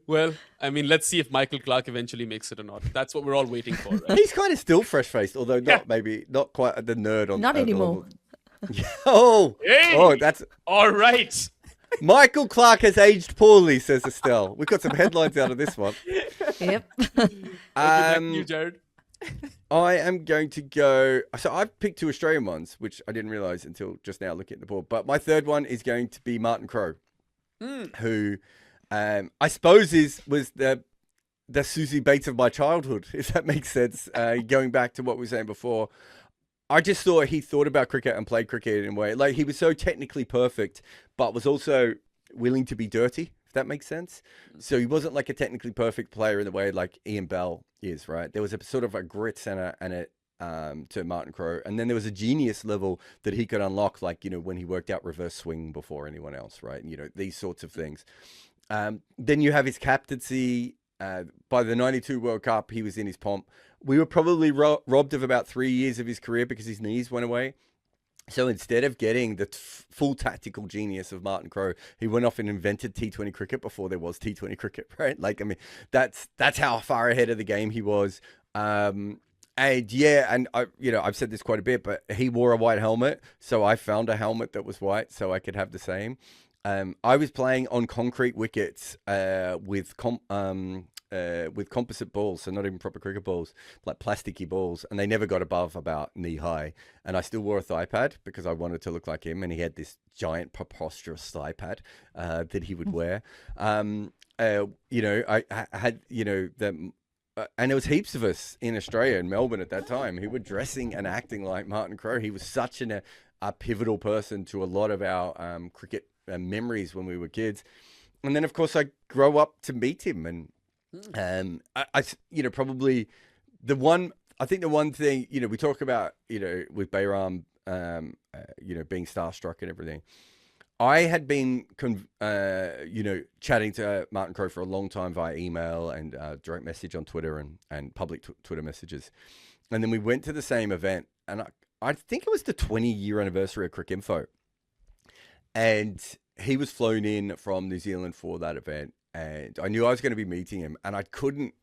Well, I mean, let's see if Michael Clark eventually makes it or not. That's what we're all waiting for, right? He's kind of still fresh-faced, although not quite the nerd on. Not anymore. Hey! That's All right. Michael Clark has aged poorly, says Estelle. We've got some headlines out of this one. Yep. Back to you, Jarrod. I am going to go. So I've picked 2 Australian ones, which I didn't realize until just now looking at the board. But my third one is going to be Martin Crowe, who I suppose was the Susie Bates of my childhood, if that makes sense. Going back to what we were saying before, I just thought he thought about cricket and played cricket in a way. Like he was so technically perfect, but was also willing to be dirty, if that makes sense. So he wasn't like a technically perfect player in the way like Ian Bell is, right? There was a sort of a grit and a to Martin Crowe, and then there was a genius level that he could unlock, like, you know, when he worked out reverse swing before anyone else, right? And, you know, these sorts of things. Then you have his captaincy. By the '92 World Cup, he was in his pomp. We were probably robbed of about 3 years of his career because his knees went away. So instead of getting the full tactical genius of Martin Crowe, he went off and invented T20 cricket before there was T20 cricket, right? Like, I mean, that's how far ahead of the game he was. And yeah, and I've said this quite a bit, but he wore a white helmet, so I found a helmet that was white, so I could have the same. I was playing on concrete wickets with composite balls, so not even proper cricket balls, like plasticky balls, and they never got above about knee high. And I still wore a thigh pad because I wanted to look like him, and he had this giant preposterous thigh pad that he would wear. I had, and there was heaps of us in Australia and Melbourne at that time who were dressing and acting like Martin Crowe. He was such a pivotal person to a lot of our cricket memories when we were kids. And then, of course, I grow up to meet him, and probably the one thing, we talk about, with Behram, being starstruck and everything. I had been, chatting to Martin Crowe for a long time via email and direct message on Twitter and public Twitter messages. And then we went to the same event, and I think it was the 20-year anniversary of CrickInfo. And he was flown in from New Zealand for that event. And I knew I was going to be meeting him, and I couldn't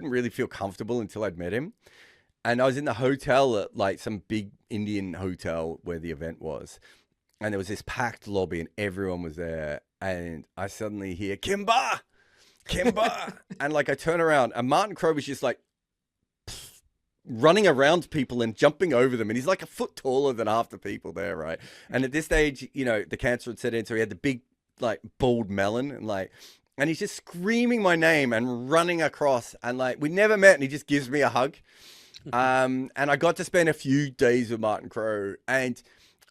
really feel comfortable until I'd met him. And I was in the hotel at like some big Indian hotel where the event was. And there was this packed lobby and everyone was there. And I suddenly hear, Kimber! Kimber! And like I turn around and Martin Crowe was just like running around people and jumping over them, and he's like a foot taller than half the people there, right? And at this stage, you know, the cancer had set in, so he had the big, like, bald melon, and he's just screaming my name and running across, and like, we never met, and he just gives me a hug. And I got to spend a few days with Martin Crowe, and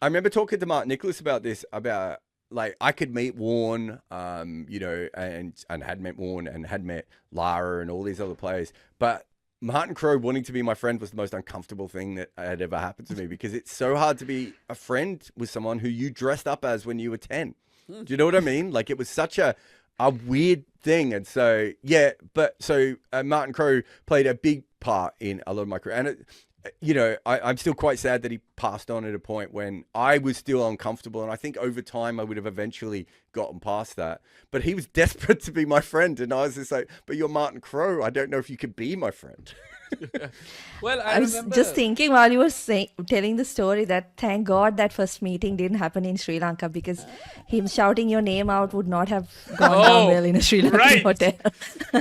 I remember talking to Mark Nicholas about this, about like, I could meet Warren, you know, and had met Warren and had met Lara and all these other players, but Martin Crowe wanting to be my friend was the most uncomfortable thing that had ever happened to me, because it's so hard to be a friend with someone who you dressed up as when you were 10. Do you know what I mean? Like, it was such a weird thing. And so, yeah, but so Martin Crowe played a big part in a lot of my career. And, you know, I'm still quite sad that he passed on at a point when I was still uncomfortable. And I think over time I would have eventually gotten past that. But he was desperate to be my friend. And I was just like, but you're Martin Crowe. I don't know if you could be my friend. Well, I was remember... just thinking while you were telling the story that thank God that first meeting didn't happen in Sri Lanka, because him shouting your name out would not have gone down well in a Sri Lankan hotel.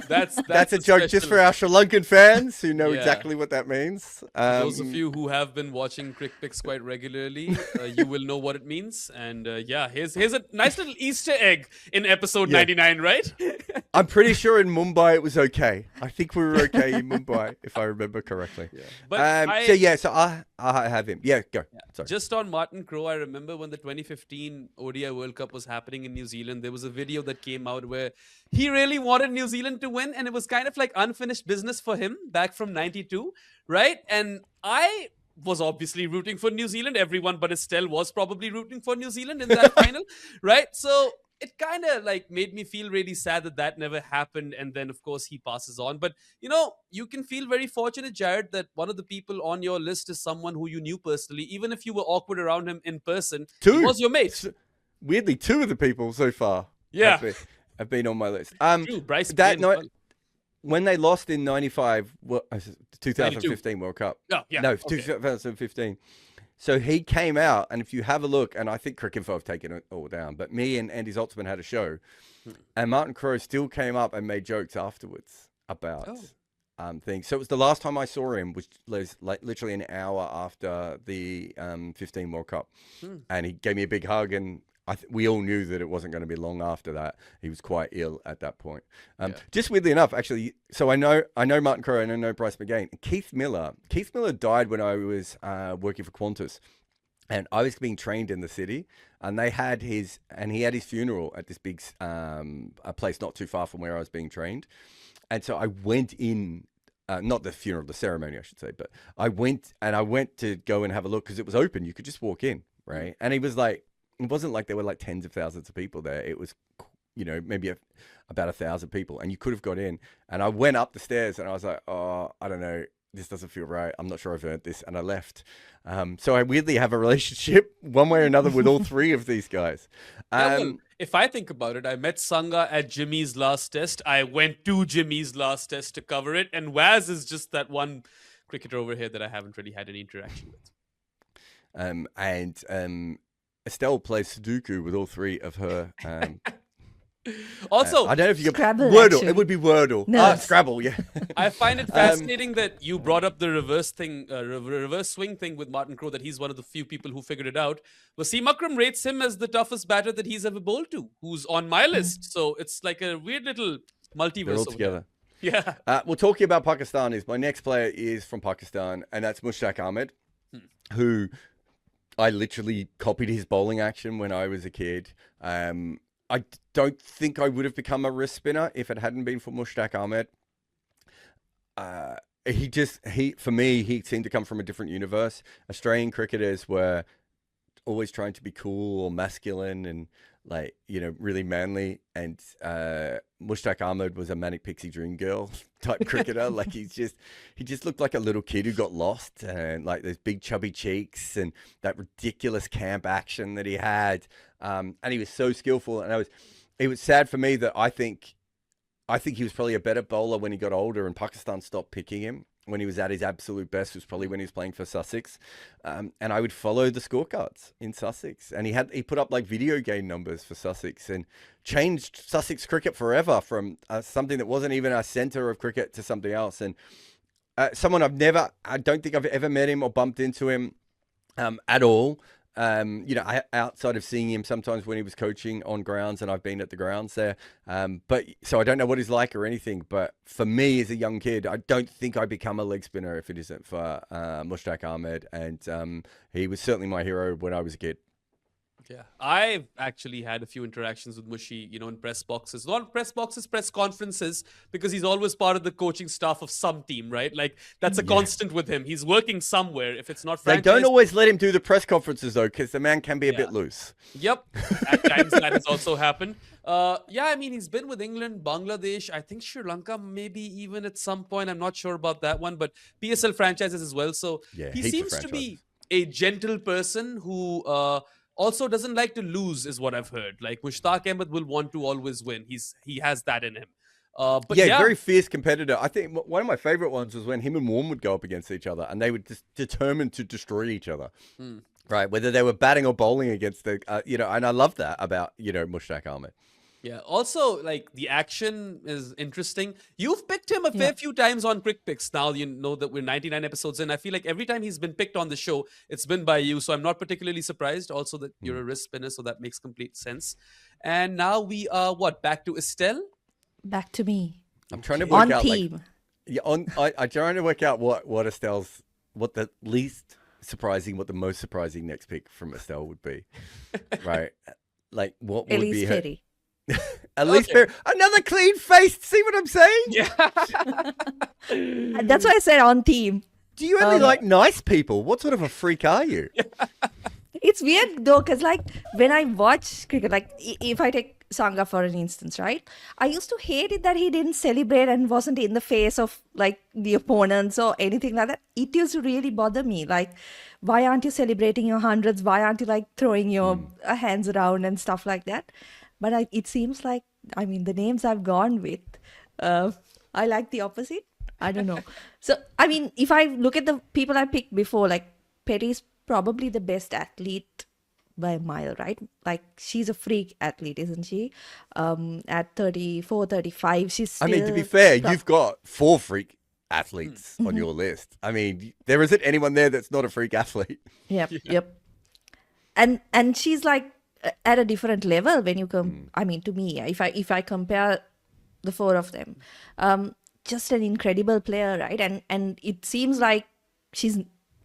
That's a joke just for our Sri Lankan fans who know Yeah. exactly what that means. Those of you who have been watching CrickPicks quite regularly, you will know what it means. And yeah, here's a nice little Easter egg in episode 99, right? I'm pretty sure in Mumbai it was okay. I think we were okay in Mumbai, if I remember correctly. Yeah. But So I have him. Yeah, go. Sorry. Just on Martin Crowe, I remember when the 2015 ODI World Cup was happening in New Zealand, there was a video that came out where he really wanted New Zealand to win, and it was kind of like unfinished business for him back from 92, right? And I was obviously rooting for New Zealand. Everyone but Estelle was probably rooting for New Zealand in that final, right? So it kind of like made me feel really sad that never happened. And then, of course, he passes on. But, you know, you can feel very fortunate, Jarrod, that one of the people on your list is someone who you knew personally. Even if you were awkward around him in person, he was your mate. Weirdly, two of the people so far have been on my list. True, Bryce that Blaine as night, well. when they lost in 95, 2015 World Cup. Oh, yeah. No, Okay. 2015. So he came out, and if you have a look, and I think CrickInfo have taken it all down, but me and Andy Zoltzman had a show, and Martin Crowe still came up and made jokes afterwards about things. So it was the last time I saw him, which was like literally an hour after the 15 World Cup, and he gave me a big hug, and we all knew that it wasn't going to be long after that. He was quite ill at that point. Just weirdly enough, actually, so I know Martin Crowe and I know Bryce McGain. Keith Miller died when I was working for Qantas, and I was being trained in the city, and he had his funeral at this big a place not too far from where I was being trained. And so I went in, not the funeral, the ceremony, I should say, but I went to go and have a look because it was open. You could just walk in, right? And he was like, it wasn't like there were like tens of thousands of people there. It was, you know, maybe about 1,000 people, and you could have got in. And I went up the stairs, and I was like, oh, I don't know, this doesn't feel right. I'm not sure I've earned this, and I left. So I weirdly have a relationship one way or another with all three of these guys. Well, if I think about it, I met Sangha at Jimmy's last test. I went to Jimmy's last test to cover it, and Waz is just that one cricketer over here that I haven't really had any interaction with. Estelle plays Sudoku with all three of her. Also, I don't know if you can Scrabble, Wordle. actually. It would be Wordle. No. Scrabble. Yeah. I find it fascinating that you brought up the reverse swing thing with Martin Crowe, that he's one of the few people who figured it out. Wasim Akram rates him as the toughest batter that he's ever bowled to, who's on my list. So it's like a weird little multiverse. They're all over together. there. Yeah. Well, talking about Pakistanis, my next player is from Pakistan, and that's Mushtaq Ahmed, who I literally copied his bowling action when I was a kid. I don't think I would have become a wrist spinner if it hadn't been for Mushtaq Ahmed. For me, he seemed to come from a different universe. Australian cricketers were always trying to be cool or masculine and, like, you know, really manly. And Mushtaq Ahmed was a manic pixie dream girl type cricketer. Like, he just looked like a little kid who got lost, and like those big chubby cheeks and that ridiculous camp action that he had. And he was so skillful. And it was sad for me that I think he was probably a better bowler when he got older, and Pakistan stopped picking him. When he was at his absolute best was probably when he was playing for Sussex. And I would follow the scorecards in Sussex. And he put up like video game numbers for Sussex and changed Sussex cricket forever from something that wasn't even a centre of cricket to something else. And Someone I don't think I've ever met him or bumped into him at all. Outside of seeing him sometimes when he was coaching on grounds, and I've been at the grounds there. But so I don't know what he's like or anything. But for me as a young kid, I don't think I become a leg spinner if it isn't for Mushtaq Ahmed. And he was certainly my hero when I was a kid. Yeah, I've actually had a few interactions with Mushi, in press boxes. Not press boxes, press conferences, because he's always part of the coaching staff of some team, right? Like, that's a constant with him. He's working somewhere. If it's not franchise... They don't always let him do the press conferences, though, because the man can be a bit loose. Yep. At times that has also happened. He's been with England, Bangladesh, I think Sri Lanka, maybe even at some point. I'm not sure about that one, but PSL franchises as well. So he seems to be a gentle person who... also doesn't like to lose, is what I've heard. Like, Mushtaq Ahmed will want to always win. He has that in him. Very fierce competitor. I think one of my favorite ones was when him and Warren would go up against each other, and they were just determined to destroy each other. Right, whether they were batting or bowling against the, and I love that about, Mushtaq Ahmed. Yeah. Also, like, the action is interesting. You've picked him a fair few times on CrickPicks. Now you know that we're 99 episodes in. I feel like every time he's been picked on the show, it's been by you. So I'm not particularly surprised. Also that you're a wrist spinner, so that makes complete sense. And now we are back to Estelle? Back to me. I'm trying to work on out theme. I'm trying to work out what Estelle's, what the least surprising, what the most surprising next pick from Estelle would be. Right? Like, what would Elise be her... Perry. At least another clean face. See what I'm saying? Yeah. That's why I said on theme. Do you only like nice people? What sort of a freak are you? It's weird though, because like when I watch cricket, like if I take Sangha for an instance, right? I used to hate it that he didn't celebrate and wasn't in the face of like the opponents or anything like that. It used to really bother me. Like, why aren't you celebrating your hundreds? Why aren't you like throwing your hands around and stuff like that? But it seems like, the names I've gone with, I like the opposite. I don't know. So, if I look at the people I picked before, like Perry's probably the best athlete by a mile, right? Like, she's a freak athlete, isn't she? At 34, 35, she's still... to be fair, you've got 4 freak athletes on your list. There isn't anyone there that's not a freak athlete. Yep. And she's like, at a different level when you come, to me, if I compare the 4 of them, just an incredible player, right? And it seems like she's,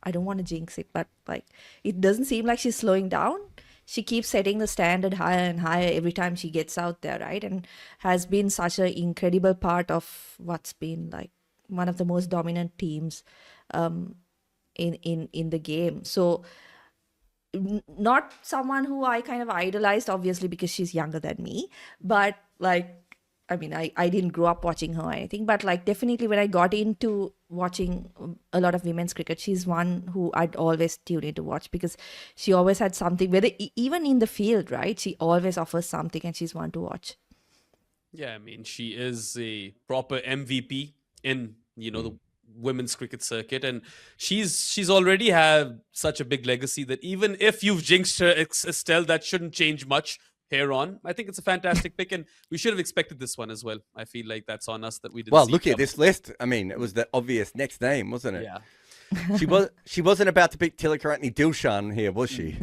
I don't want to jinx it, but like, it doesn't seem like she's slowing down. She keeps setting the standard higher and higher every time she gets out there, right? And has been such an incredible part of what's been like one of the most dominant teams in the game. So, not someone who I kind of idolized, obviously, because she's younger than me. But like, I didn't grow up watching her or anything. But like, definitely when I got into watching a lot of women's cricket, she's one who I'd always tune in to watch because she always had something, whether even in the field, right? She always offers something and she's one to watch. Yeah, she is a proper MVP in, the women's cricket circuit, and she's already had such a big legacy that even if you've jinxed her, Estelle, that shouldn't change much here on. I think it's a fantastic pick, and we should have expected this one as well. I feel like that's on us that we didn't. Well, look at this list. It was the obvious next name, wasn't it? Yeah. She wasn't about to pick Tilakaratne Dilshan here, was she?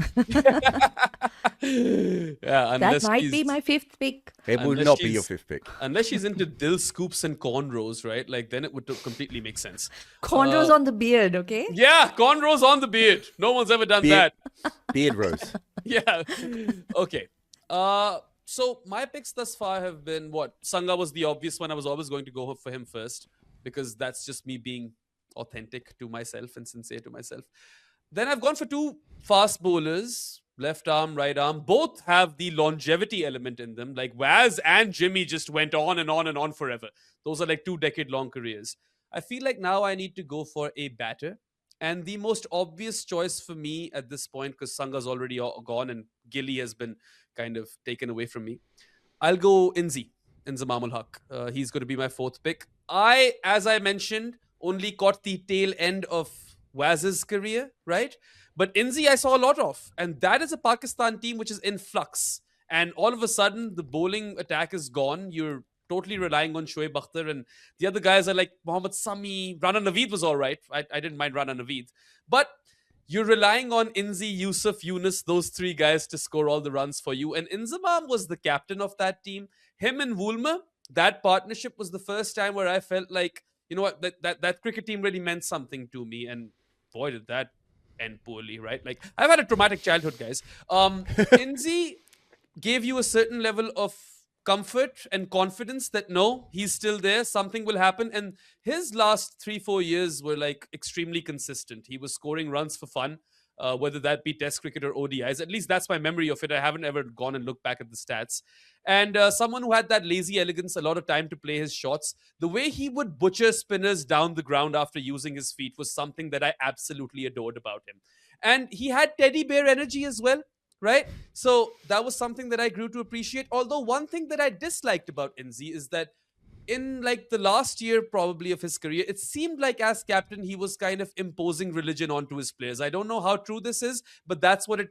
Yeah, that might be my 5th pick. It would not be your 5th pick. Unless she's into dill scoops and cornrows, right? Like, then it would completely make sense. Cornrows on the beard, okay? Yeah, cornrows on the beard. No one's ever done that. Beard rose. Yeah. Okay. So my picks thus far have been Sangha was the obvious one. I was always going to go for him first because that's just me being authentic to myself and sincere to myself. Then I've gone for 2 fast bowlers, left arm, right arm. Both have the longevity element in them. Like Waz and Jimmy just went on and on and on forever. Those are like 2-decade-long careers. I feel like now I need to go for a batter. And the most obvious choice for me at this point, because Sangha's already gone and Gilly has been kind of taken away from me, I'll go Inzi Mamul Haq. He's going to be my 4th pick. As I mentioned, only caught the tail end of Waz's career, right? But Inzi I saw a lot of. And that is a Pakistan team which is in flux. And all of a sudden, the bowling attack is gone. You're totally relying on Shoaib Akhtar, and the other guys are like Mohammad Sami. Rana Naveed was all right. I didn't mind Rana Naveed. But you're relying on Inzi, Yusuf, Yunus, those three guys to score all the runs for you. And Inzamam was the captain of that team. Him and Woolmer, that partnership was the first time where I felt like, you know what, that cricket team really meant something to me. And boy, did that end poorly, right? Like, I've had a traumatic childhood, guys. Inzi gave you a certain level of comfort and confidence that no, he's still there, something will happen. And his last 3-4 years were like extremely consistent. He was scoring runs for fun, whether that be Test cricket or ODIs. At least that's my memory of it. I haven't ever gone and looked back at the stats. And someone who had that lazy elegance, a lot of time to play his shots. The way he would butcher spinners down the ground after using his feet was something that I absolutely adored about him. And he had teddy bear energy as well. Right? So that was something that I grew to appreciate. Although one thing that I disliked about Inzi is that in like the last year probably of his career, it seemed like as captain, he was kind of imposing religion onto his players. I don't know how true this is, but that's what it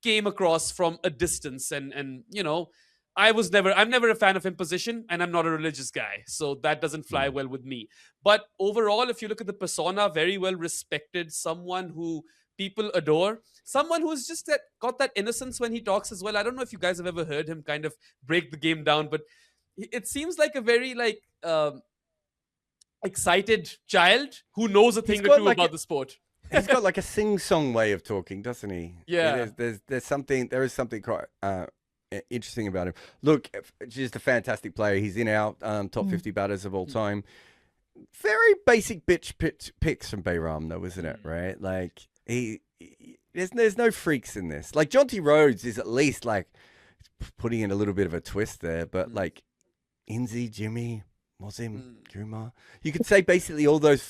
came across from a distance. And you know, I'm never a fan of imposition, and I'm not a religious guy. So that doesn't fly well with me. But overall, if you look at the persona, very well respected, someone who people adore, someone who's just got that innocence when he talks as well. I don't know if you guys have ever heard him kind of break the game down, but it seems like a very like excited child who knows a thing or two about the sport. He's got like a sing-song way of talking, doesn't he? Yeah. There is something quite interesting about him. Look, just a fantastic player. He's in our top 50 batters of all time. Very basic bitch picks from Behram, though, isn't it? Right? Like there's no freaks in this. Like Jonty Rhodes is at least like putting in a little bit of a twist there, but like Inzi, Jimmy, Mozim, Kumar, you could say basically all those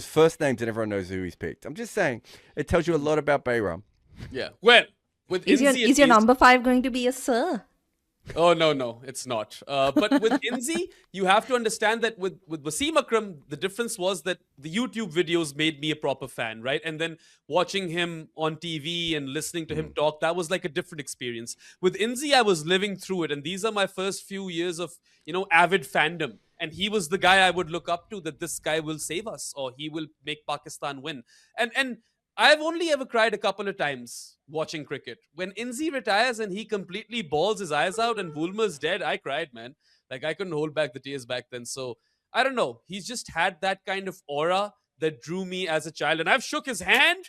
first names and everyone knows who he's picked. I'm just saying it tells you a lot about Behram. Yeah. Well, with Inzi, is your number 5 going to be a sir? Oh, no, it's not. But with Inzi, you have to understand that with Wasim Akram, the difference was that the YouTube videos made me a proper fan, right? And then watching him on TV and listening to him talk, that was like a different experience. With Inzi, I was living through it. And these are my first few years of, you know, avid fandom. And he was the guy I would look up to, that this guy will save us or he will make Pakistan win. And I've only ever cried a couple of times watching cricket. When Inzi retires and he completely bawls his eyes out and Woolmer's dead, I cried, man. Like, I couldn't hold back the tears back then. So, I don't know. He's just had that kind of aura that drew me as a child. And I've shook his hand.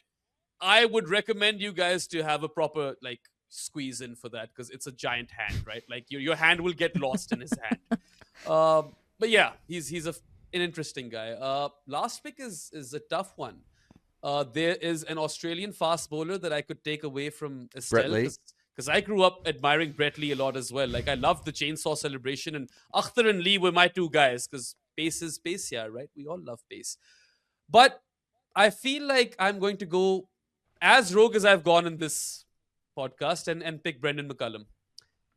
I would recommend you guys to have a proper, like, squeeze in for that, because it's a giant hand, right? Like, your hand will get lost in his hand. But yeah, he's an interesting guy. Last pick is a tough one. There is an Australian fast bowler that I could take away from Estelle, because I grew up admiring Brett Lee a lot as well. Like, I loved the chainsaw celebration, and Akhtar and Lee were my two guys, because pace is pace, yeah, right? We all love pace. But I feel like I'm going to go as rogue as I've gone in this podcast and pick Brendan McCullum.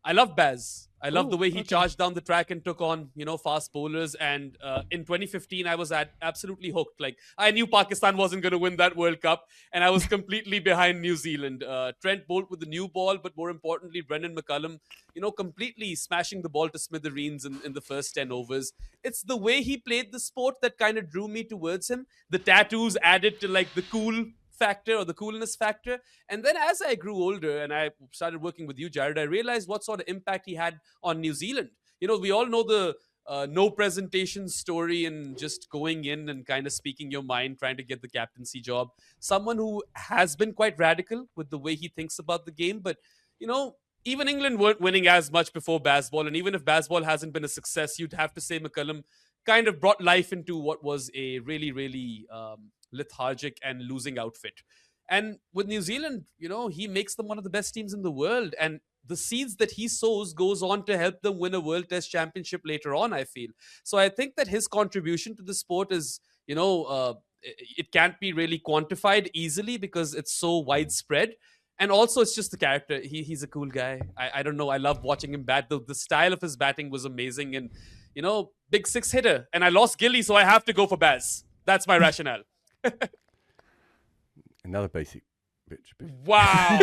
I love Baz. I love the way he charged down the track and took on, you know, fast bowlers. And in 2015, I was absolutely hooked. Like, I knew Pakistan wasn't going to win that World Cup, and I was completely behind New Zealand. Trent Bolt with the new ball, but more importantly, Brendan McCullum, you know, completely smashing the ball to smithereens in the first 10 overs. It's the way he played the sport that kind of drew me towards him. The tattoos added to, like, the cool factor or the coolness factor. And then as I grew older and I started working with you, Jarrod, I realized what sort of impact he had on New Zealand. You know, we all know the no presentation story and just going in and kind of speaking your mind, trying to get the captaincy job. Someone who has been quite radical with the way he thinks about the game. But, you know, even England weren't winning as much before Bazball. And even if Bazball hasn't been a success, you'd have to say McCullum kind of brought life into what was a really, really lethargic and losing outfit. And with New Zealand, you know, he makes them one of the best teams in the world. And the seeds that he sows goes on to help them win a World Test Championship later on, I feel. So I think that his contribution to the sport is, you know, it can't be really quantified easily because it's so widespread. And also, it's just the character. He's a cool guy. I don't know. I love watching him bat. The style of his batting was amazing. And, you know, big six hitter. And I lost Gilly, so I have to go for Baz. That's my rationale. Another basic bitch. Wow.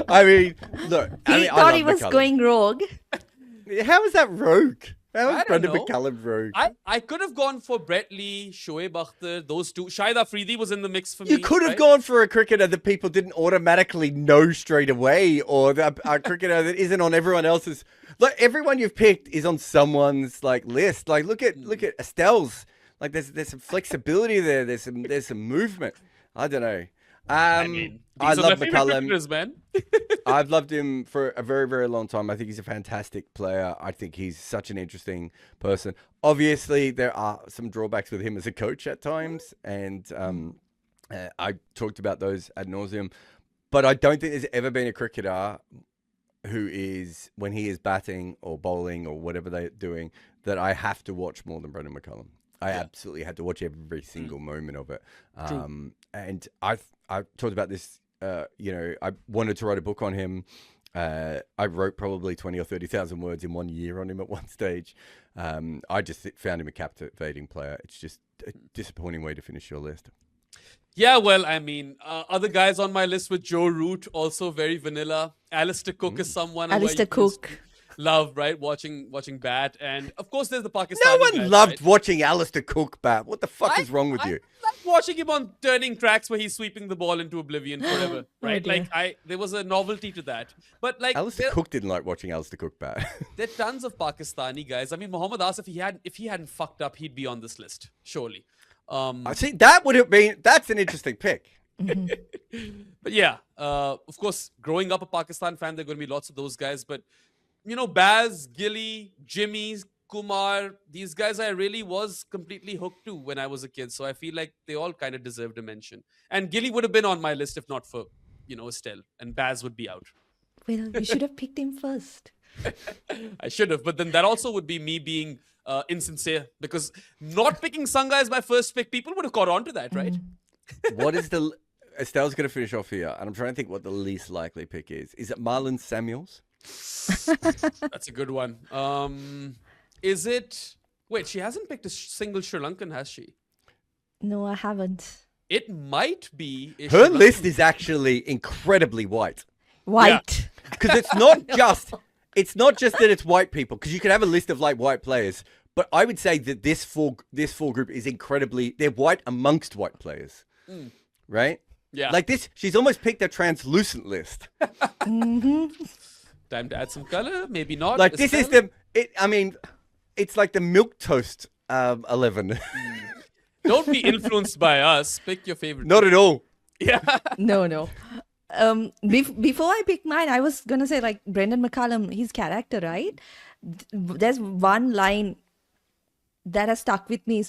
I mean, look. He thought he was going rogue. How is that rogue? How I is don't Brendan know. McCullum rogue? I could have gone for Brett Lee, Shoaib Akhtar, those two. Shahid Afridi was in the mix for me. You could have right? gone for a cricketer that people didn't automatically know straight away, or a cricketer that isn't on everyone else's. Like everyone you've picked is on someone's like list. Like look at Estelle's. Like there's some flexibility there. There's some movement. I don't know. I mean, I these are love my favorite McCullum. cricketers, man. I've loved him for a very, very long time. I think he's a fantastic player. I think he's such an interesting person. Obviously, there are some drawbacks with him as a coach at times, and I talked about those ad nauseum. But I don't think there's ever been a cricketer who is, when he is batting or bowling or whatever they're doing, that I have to watch more than Brendan McCullum. I absolutely had to watch every single moment of it. And I talked about this. I wanted to write a book on him. I wrote probably 20 or 30,000 words in 1 year on him at one stage. I just found him a captivating player. It's just a disappointing way to finish your list. Yeah, well, I mean, other guys on my list with Joe Root, also very vanilla. Alistair Cook is someone who I Alistair used to Cook. love, right? Watching bat, and of course there's the Pakistani. No one guys, loved right? watching Alistair Cook bat. What the fuck is wrong with I you? like watching him on turning tracks where he's sweeping the ball into oblivion forever, right? dear. Like there was a novelty to that. But like Alistair Cook didn't like watching Alistair Cook bat. there are tons of Pakistani guys. I mean, Mohammad Asif, if he hadn't fucked up, he'd be on this list, surely. I see, that would have been, that's an interesting pick. But yeah, of course, growing up a Pakistan fan, there are going to be lots of those guys. But, Baz, Gilly, Jimmy, Kumar, these guys I really was completely hooked to when I was a kid. So I feel like they all kind of deserved a mention. And Gilly would have been on my list if not for, Estelle. And Baz would be out. Well, you should have picked him first. I should have. But then that also would be me being insincere. Because not picking Sangha as my first pick, people would have caught on to that, right? What is Estelle's going to finish off here, and I'm trying to think what the least likely pick is. Is it Marlon Samuels? That's a good one. Is it... Wait, she hasn't picked a single Sri Lankan, has she? No, I haven't. It might be... a Her Sri Lankan- list is actually incredibly white. White. Because it's not just that it's white people, because you could have a list of like white players, but I would say that this full group is incredibly, they're white amongst white players. Right? Yeah. Like this, she's almost picked a translucent list. Time to add some color, maybe not. Like this is Estelle? it's like the milk toast 11. Don't be influenced by us. Pick your favorite. Not at all. Yeah. No. Before I pick mine, I was gonna say like Brendan McCullum, his character, right? There's one line that has stuck with me.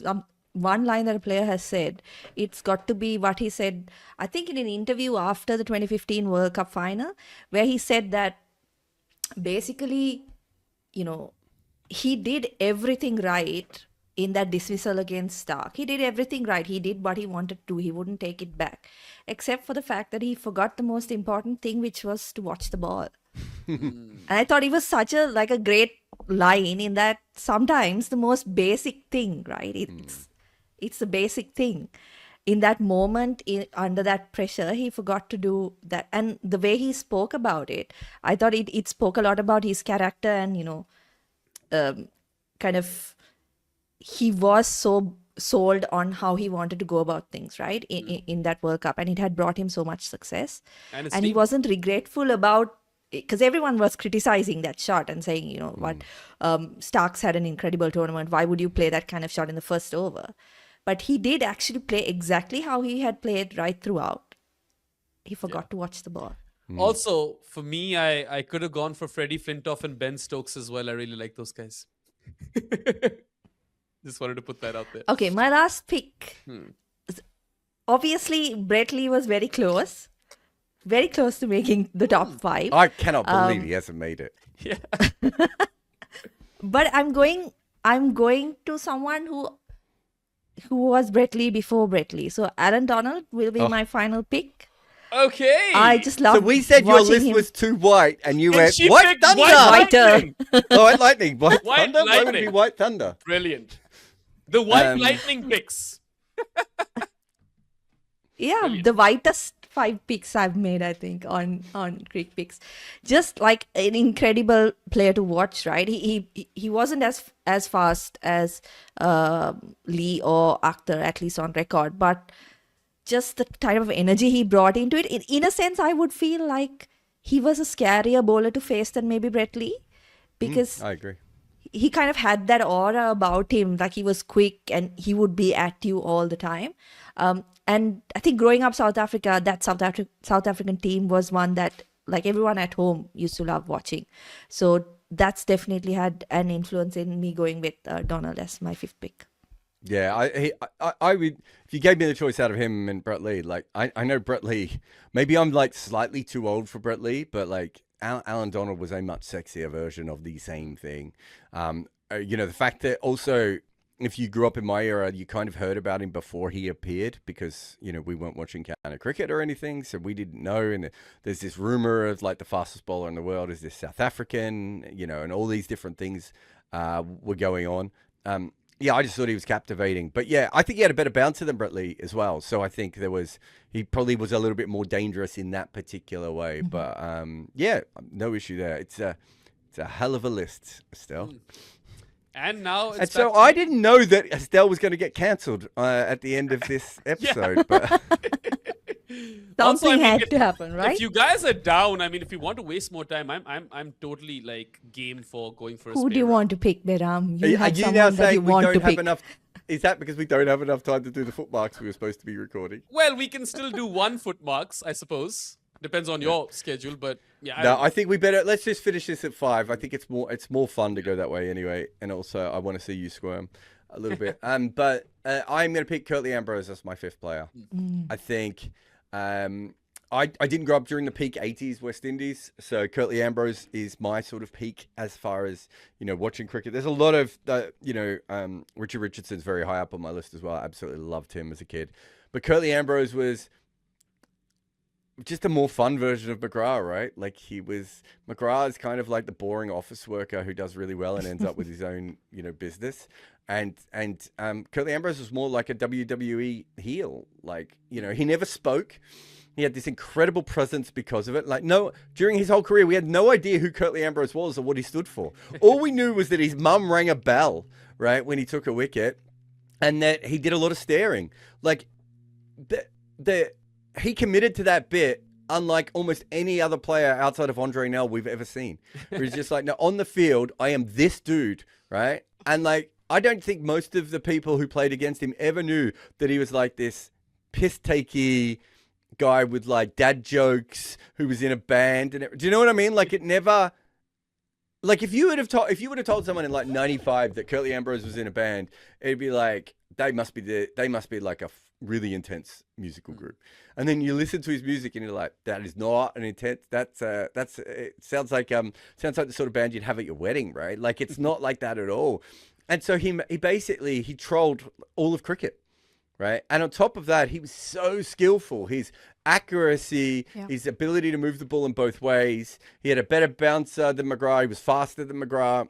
One line that a player has said. It's got to be what he said, I think in an interview after the 2015 World Cup final, where he said that basically, he did everything right in that dismissal against Stark. He did everything right. He did what he wanted to. He wouldn't take it back. Except for the fact that he forgot the most important thing, which was to watch the ball. And I thought it was such a great line in that sometimes the most basic thing, right? It's the basic thing. In that moment, under that pressure, he forgot to do that. And the way he spoke about it, I thought it spoke a lot about his character and, kind of, he was so sold on how he wanted to go about things, right? In that World Cup. And it had brought him so much success. And his And he team. wasn't regretful about, because everyone was criticizing that shot and saying, Starks had an incredible tournament. Why would you play that kind of shot in the first over? But he did actually play exactly how he had played right throughout. He forgot to watch the ball. Also, for me, I could have gone for Freddie Flintoff and Ben Stokes as well. I really like those guys. Just wanted to put that out there. Okay, my last pick. Obviously, Brett Lee was very close. Very close to making the top 5. I cannot believe he hasn't made it. Yeah. But I'm going to someone who was Brett Lee before Brett Lee. So Aaron Donald will be my final pick. Okay. I just love So we said your watching list him. was too white, and you And went, she White picked Thunder! White Lightning. Oh, White Lightning. White White Thunder? Why would it be Lightning. White Thunder? Brilliant. The White Lightning picks. Yeah, the whitest 5 picks I've made, I think, on CrickPicks. Just like an incredible player to watch, right? He wasn't as fast as Lee or Akhtar, at least on record, but just the type of energy he brought into it. In a sense, I would feel like he was a scarier bowler to face than maybe Brett Lee, because I agree. he kind of had that aura about him, like he was quick and he would be at you all the time. And I think growing up South Africa, that South African team was one that like everyone at home used to love watching. So that's definitely had an influence in me going with Donald as my 5th pick. Yeah, I would, if you gave me the choice out of him and Brett Lee, like I know Brett Lee, maybe I'm like slightly too old for Brett Lee, but like Alan Donald was a much sexier version of the same thing. The fact that also, if you grew up in my era, you kind of heard about him before he appeared, because, we weren't watching counter cricket or anything, so we didn't know. And there's this rumor of like the fastest bowler in the world is this South African, and all these different things were going on. Yeah, I just thought he was captivating. But yeah, I think he had a better bouncer than Brett Lee as well. So I think he probably was a little bit more dangerous in that particular way. But yeah, no issue there. It's a hell of a list, Estelle. And now and so I didn't know that Estelle was going to get cancelled at the end of this episode. But Also, Something had to happen, right? If you guys are down, if you want to waste more time, I'm totally like game for going for a Who do you want to pick, Behram? are have you now someone that you saying we want don't to have pick. enough? Is that because we don't have enough time to do the footmarks we were supposed to be recording? Well, we can still do 1 foot marks, I suppose. Depends on your schedule, but yeah. No, I think we better, let's just finish this at 5. I think it's more fun to go that way anyway. And also I want to see you squirm a little bit. But I'm going to pick Curtly Ambrose as my 5th player. I think I didn't grow up during the peak 80s West Indies, so Curtly Ambrose is my sort of peak as far as, watching cricket. There's a lot of, Richard Richardson's very high up on my list as well. I absolutely loved him as a kid. But Curtly Ambrose was just a more fun version of McGrath, right? Like McGrath is kind of like the boring office worker who does really well and ends up with his own, business. And Curtly Ambrose was more like a WWE heel. Like, he never spoke. He had this incredible presence because of it. Like, during his whole career, we had no idea who Curtly Ambrose was or what he stood for. All we knew was that his mum rang a bell, right, when he took a wicket, and that he did a lot of staring. Like, he committed to that bit, unlike almost any other player outside of Andre Nell we've ever seen. Where he's just like, no, on the field, I am this dude, right? And like, I don't think most of the people who played against him ever knew that he was like this piss-takey guy with like dad jokes who was in a band. And do you know what I mean? Like, it never... Like, if you would have told someone in like 95 that Curtly Ambrose was in a band, it'd be like, they must be like a really intense musical group. And then you listen to his music and you're like, that is not an intense, it sounds like the sort of band you'd have at your wedding, right? Like, it's not like that at all. And so he basically trolled all of cricket, right? And on top of that, he was so skillful. His accuracy, his ability to move the ball in both ways. He had a better bouncer than McGrath. He was faster than McGrath.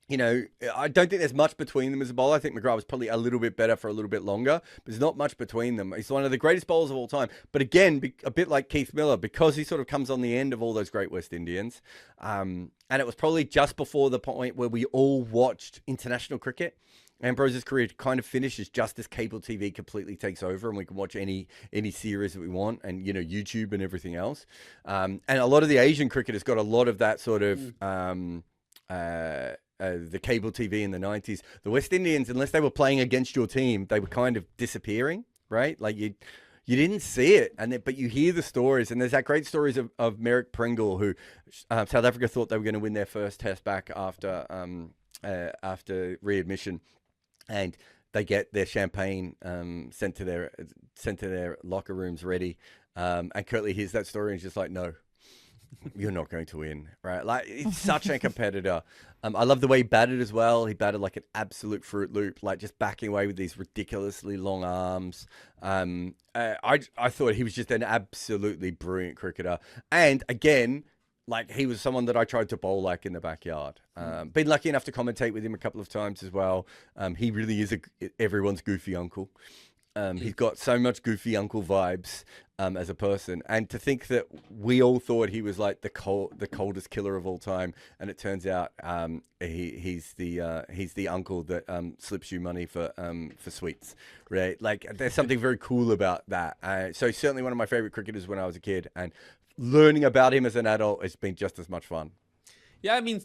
I don't think there's much between them as a bowler. I think McGrath was probably a little bit better for a little bit longer, but there's not much between them. He's one of the greatest bowlers of all time. But again, a bit like Keith Miller, because he sort of comes on the end of all those great West Indians. And it was probably just before the point where we all watched international cricket. Ambrose's career kind of finishes just as cable TV completely takes over and we can watch any series that we want and, YouTube and everything else. And a lot of the Asian cricket has got a lot of that sort of... the cable TV in the 90s, the West Indians, unless they were playing against your team, they were kind of disappearing, right? Like you didn't see it, but you hear the stories, and there's that great stories of Merrick Pringle, who South Africa thought they were going to win their first test back after readmission, and they get their champagne sent to their locker rooms ready, and Curtly hears that story and is just like, no. You're not going to win, right? Like, it's such a competitor. I love the way he batted as well. He batted like an absolute Fruit Loop, like just backing away with these ridiculously long arms. I thought he was just an absolutely brilliant cricketer. And again, like, he was someone that I tried to bowl like in the backyard. Been lucky enough to commentate with him a couple of times as well. He really is everyone's goofy uncle. He's got so much goofy uncle vibes as a person, and to think that we all thought he was like the coldest killer of all time, and it turns out he's the uncle that slips you money for sweets, right? Like there's something very cool about that. So certainly one of my favorite cricketers when I was a kid, and learning about him as an adult has been just as much fun. Yeah, I mean,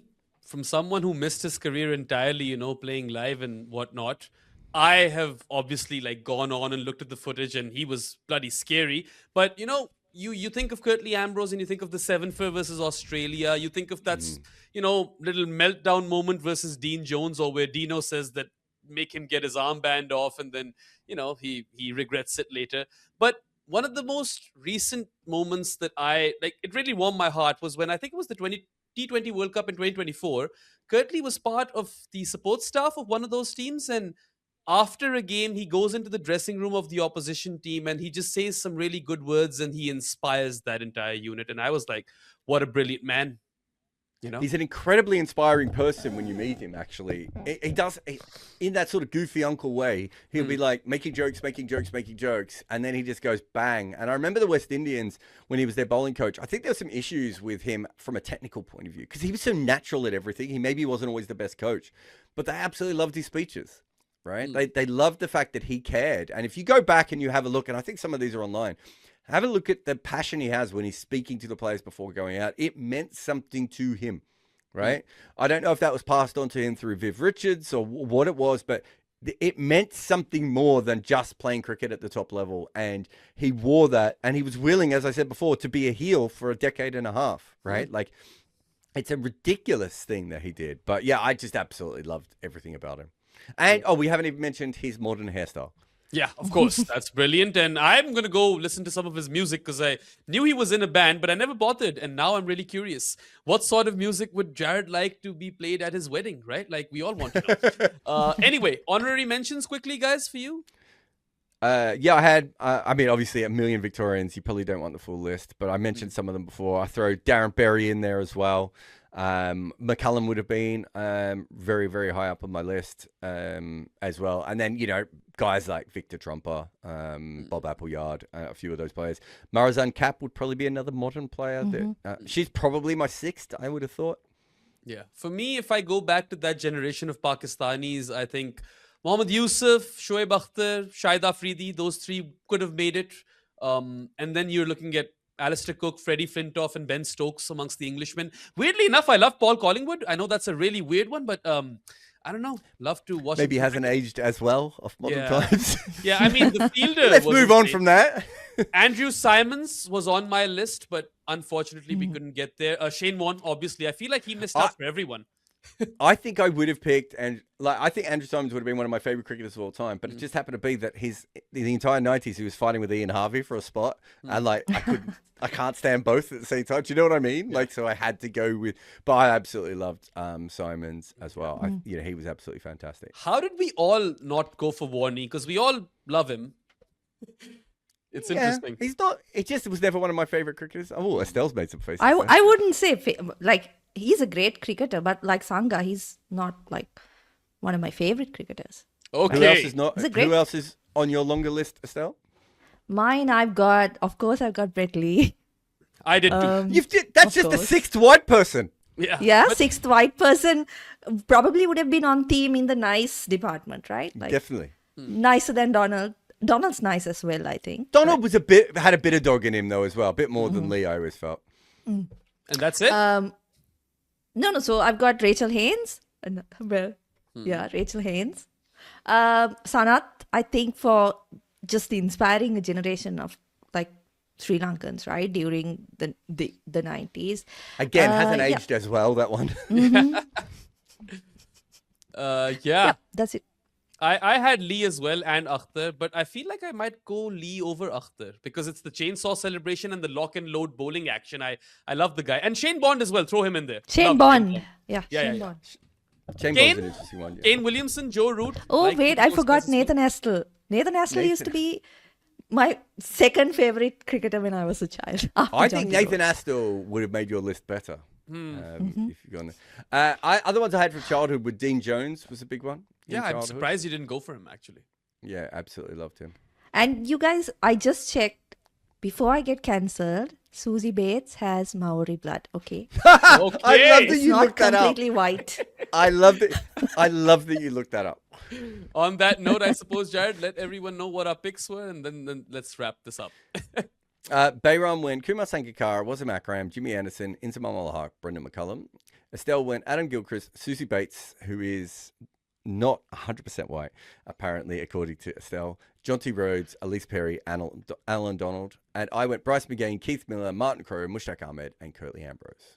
from someone who missed his career entirely, you know, playing live and whatnot, I have obviously like gone on and looked at the footage, and he was bloody scary. But you know, you think of Curtly Ambrose and you think of the 7-for versus Australia. You think of that, you know, little meltdown moment versus Dean Jones, or where Dino says that make him get his armband off, and then you know he regrets it later. But one of the most recent moments that I like, it really warmed my heart, was when I think it was the T20 World Cup in 2024. Curtly was part of the support staff of one of those teams, and after a game, he goes into the dressing room of the opposition team and he just says some really good words, and he inspires that entire unit. And I was like, what a brilliant man. You know? He's an incredibly inspiring person when you meet him, actually. He does, in that sort of goofy uncle way, he'll be like making jokes, and then he just goes bang. And I remember the West Indians, when he was their bowling coach, I think there were some issues with him from a technical point of view, because he was so natural at everything. He maybe wasn't always the best coach, but they absolutely loved his speeches. Right? They loved the fact that he cared. And if you go back and you have a look, and I think some of these are online, have a look at the passion he has when he's speaking to the players before going out. It meant something to him, right? I don't know if that was passed on to him through Viv Richards or what it was, but it meant something more than just playing cricket at the top level. And he wore that, and he was willing, as I said before, to be a heel for a decade and a half, right? Like, it's a ridiculous thing that he did. But yeah, I just absolutely loved everything about him. And, we haven't even mentioned his modern hairstyle. Yeah, of course. That's brilliant. And I'm going to go listen to some of his music, because I knew he was in a band, but I never bothered. And now I'm really curious. What sort of music would Jarrod like to be played at his wedding, right? Like, we all want to know. Anyway, honorary mentions quickly, guys, for you. Yeah, I had, I mean, obviously a million Victorians. You probably don't want the full list, but I mentioned some of them before. I throw Darren Berry in there as well. McCullum would have been very, very high up on my list as well. And then, you know, guys like Victor Trumper, Bob Appleyard, a few of those players. Marizan Kapp would probably be another modern player. That she's probably my sixth, I would have thought. Yeah. For me, if I go back to that generation of Pakistanis, I think Mohammad Yusuf, Shoaib Akhtar, Shahid Afridi, those three could have made it. And then you're looking at Alistair Cook, Freddie Flintoff, and Ben Stokes amongst the Englishmen. Weirdly enough, I love Paul Collingwood. I know that's a really weird one, but I don't know. Love to watch. Maybe he hasn't aged as well of modern times. Yeah, I mean, the fielder. Let's move on from that. Andrew Simons was on my list, but unfortunately we couldn't get there. Shane Warne, obviously. I feel like he missed out for everyone. I think I would have picked, and like I think Andrew Simons would have been one of my favorite cricketers of all time. But it just happened to be that the entire '90s he was fighting with Ian Harvey for a spot, and like I can't stand both at the same time. Do you know what I mean? Yeah. Like, so I had to go with. But I absolutely loved Simons as well. He was absolutely fantastic. How did we all not go for Warney? Because we all love him. It's interesting. He's not. It just was never one of my favorite cricketers. Oh, Estelle's made some faces. I wouldn't say like. He's a great cricketer, but like Sangha, he's not like one of my favorite cricketers. Okay. Who else is not? Who else is on your longer list, Estelle? Mine, I've got Brett Lee. I did too. That's just the sixth white person. Yeah, sixth white person probably would have been on theme in the nice department, right? Like, definitely. Nicer than Donald. Donald's nice as well, I think. Donald was had a bit of dog in him though as well, a bit more than Lee, I always felt. And that's it? No. So I've got Rachel Haynes. Rachel Haynes. Sanat, I think, for just inspiring a generation of like Sri Lankans, right, during the 90s. Again, hasn't aged as well, that one. Yeah, that's it. I had Lee as well and Akhtar, but I feel like I might go Lee over Akhtar because it's the chainsaw celebration and the lock and load bowling action. I love the guy. And Shane Bond as well. Throw him in there. Shane Bond. Yeah, Shane Bond. Shane Bond's an interesting one. Yeah. Kane Williamson, Joe Root. Oh, wait, I forgot Nathan Estelle. Nathan Estelle used to be my second favorite cricketer when I was a child. I think Nathan Estelle would have made your list better. If you've gone there. Other ones I had from childhood were Dean Jones was a big one. Yeah, I'm surprised you didn't go for him, actually. Yeah, absolutely loved him. And you guys, I just checked before I get cancelled. Susie Bates has Maori blood. Okay, I love that it's you not looked that up. completely white. I love that. I love that you looked that up. On that note, I suppose, Jarrod, let everyone know what our picks were, and then let's wrap this up. Behram went Kumar Sangakkara, Wasim Akram, Jimmy Anderson, Inzamam Malahak, Brendan McCullum. Estelle went Adam Gilchrist, Susie Bates, who is not 100% white, apparently, according to Estelle, Jonty Rhodes, Elise Perry, Alan Donald. And I went Bryce McGain, Keith Miller, Martin Crowe, Mushtaq Ahmed, and Curtly Ambrose.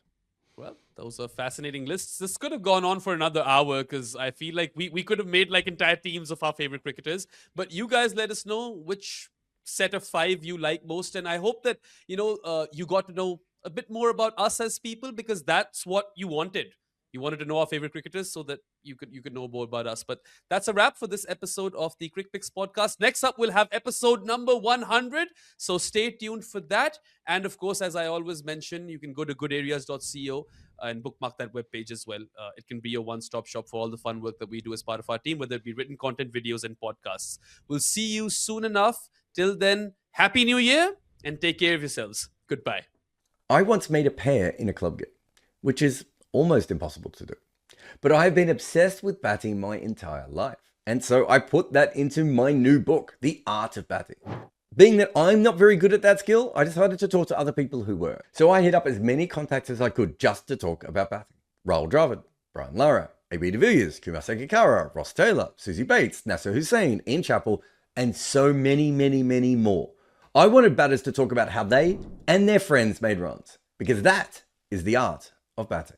Well, those are fascinating lists. This could have gone on for another hour because I feel like we could have made like entire teams of our favorite cricketers. But you guys let us know which set of 5 you like most. And I hope that, you got to know a bit more about us as people because that's what you wanted. You wanted to know our favorite cricketers so that you could know more about us. But that's a wrap for this episode of the CrickPicks podcast. Next up, we'll have episode number 100. So stay tuned for that. And of course, as I always mention, you can go to goodareas.co and bookmark that webpage as well. It can be your one-stop shop for all the fun work that we do as part of our team, whether it be written content, videos, and podcasts. We'll see you soon enough. Till then, Happy New Year and take care of yourselves. Goodbye. I once made a pair in a club game, which is almost impossible to do. But I have been obsessed with batting my entire life. And so I put that into my new book, The Art of Batting. Being that I'm not very good at that skill, I decided to talk to other people who were. So I hit up as many contacts as I could just to talk about batting. Rahul Dravid, Brian Lara, AB de Villiers, Kumar Sangakkara, Ross Taylor, Susie Bates, Nasser Hussain, Ian Chappell, and so many, many, many more. I wanted batters to talk about how they and their friends made runs, because that is the art of batting.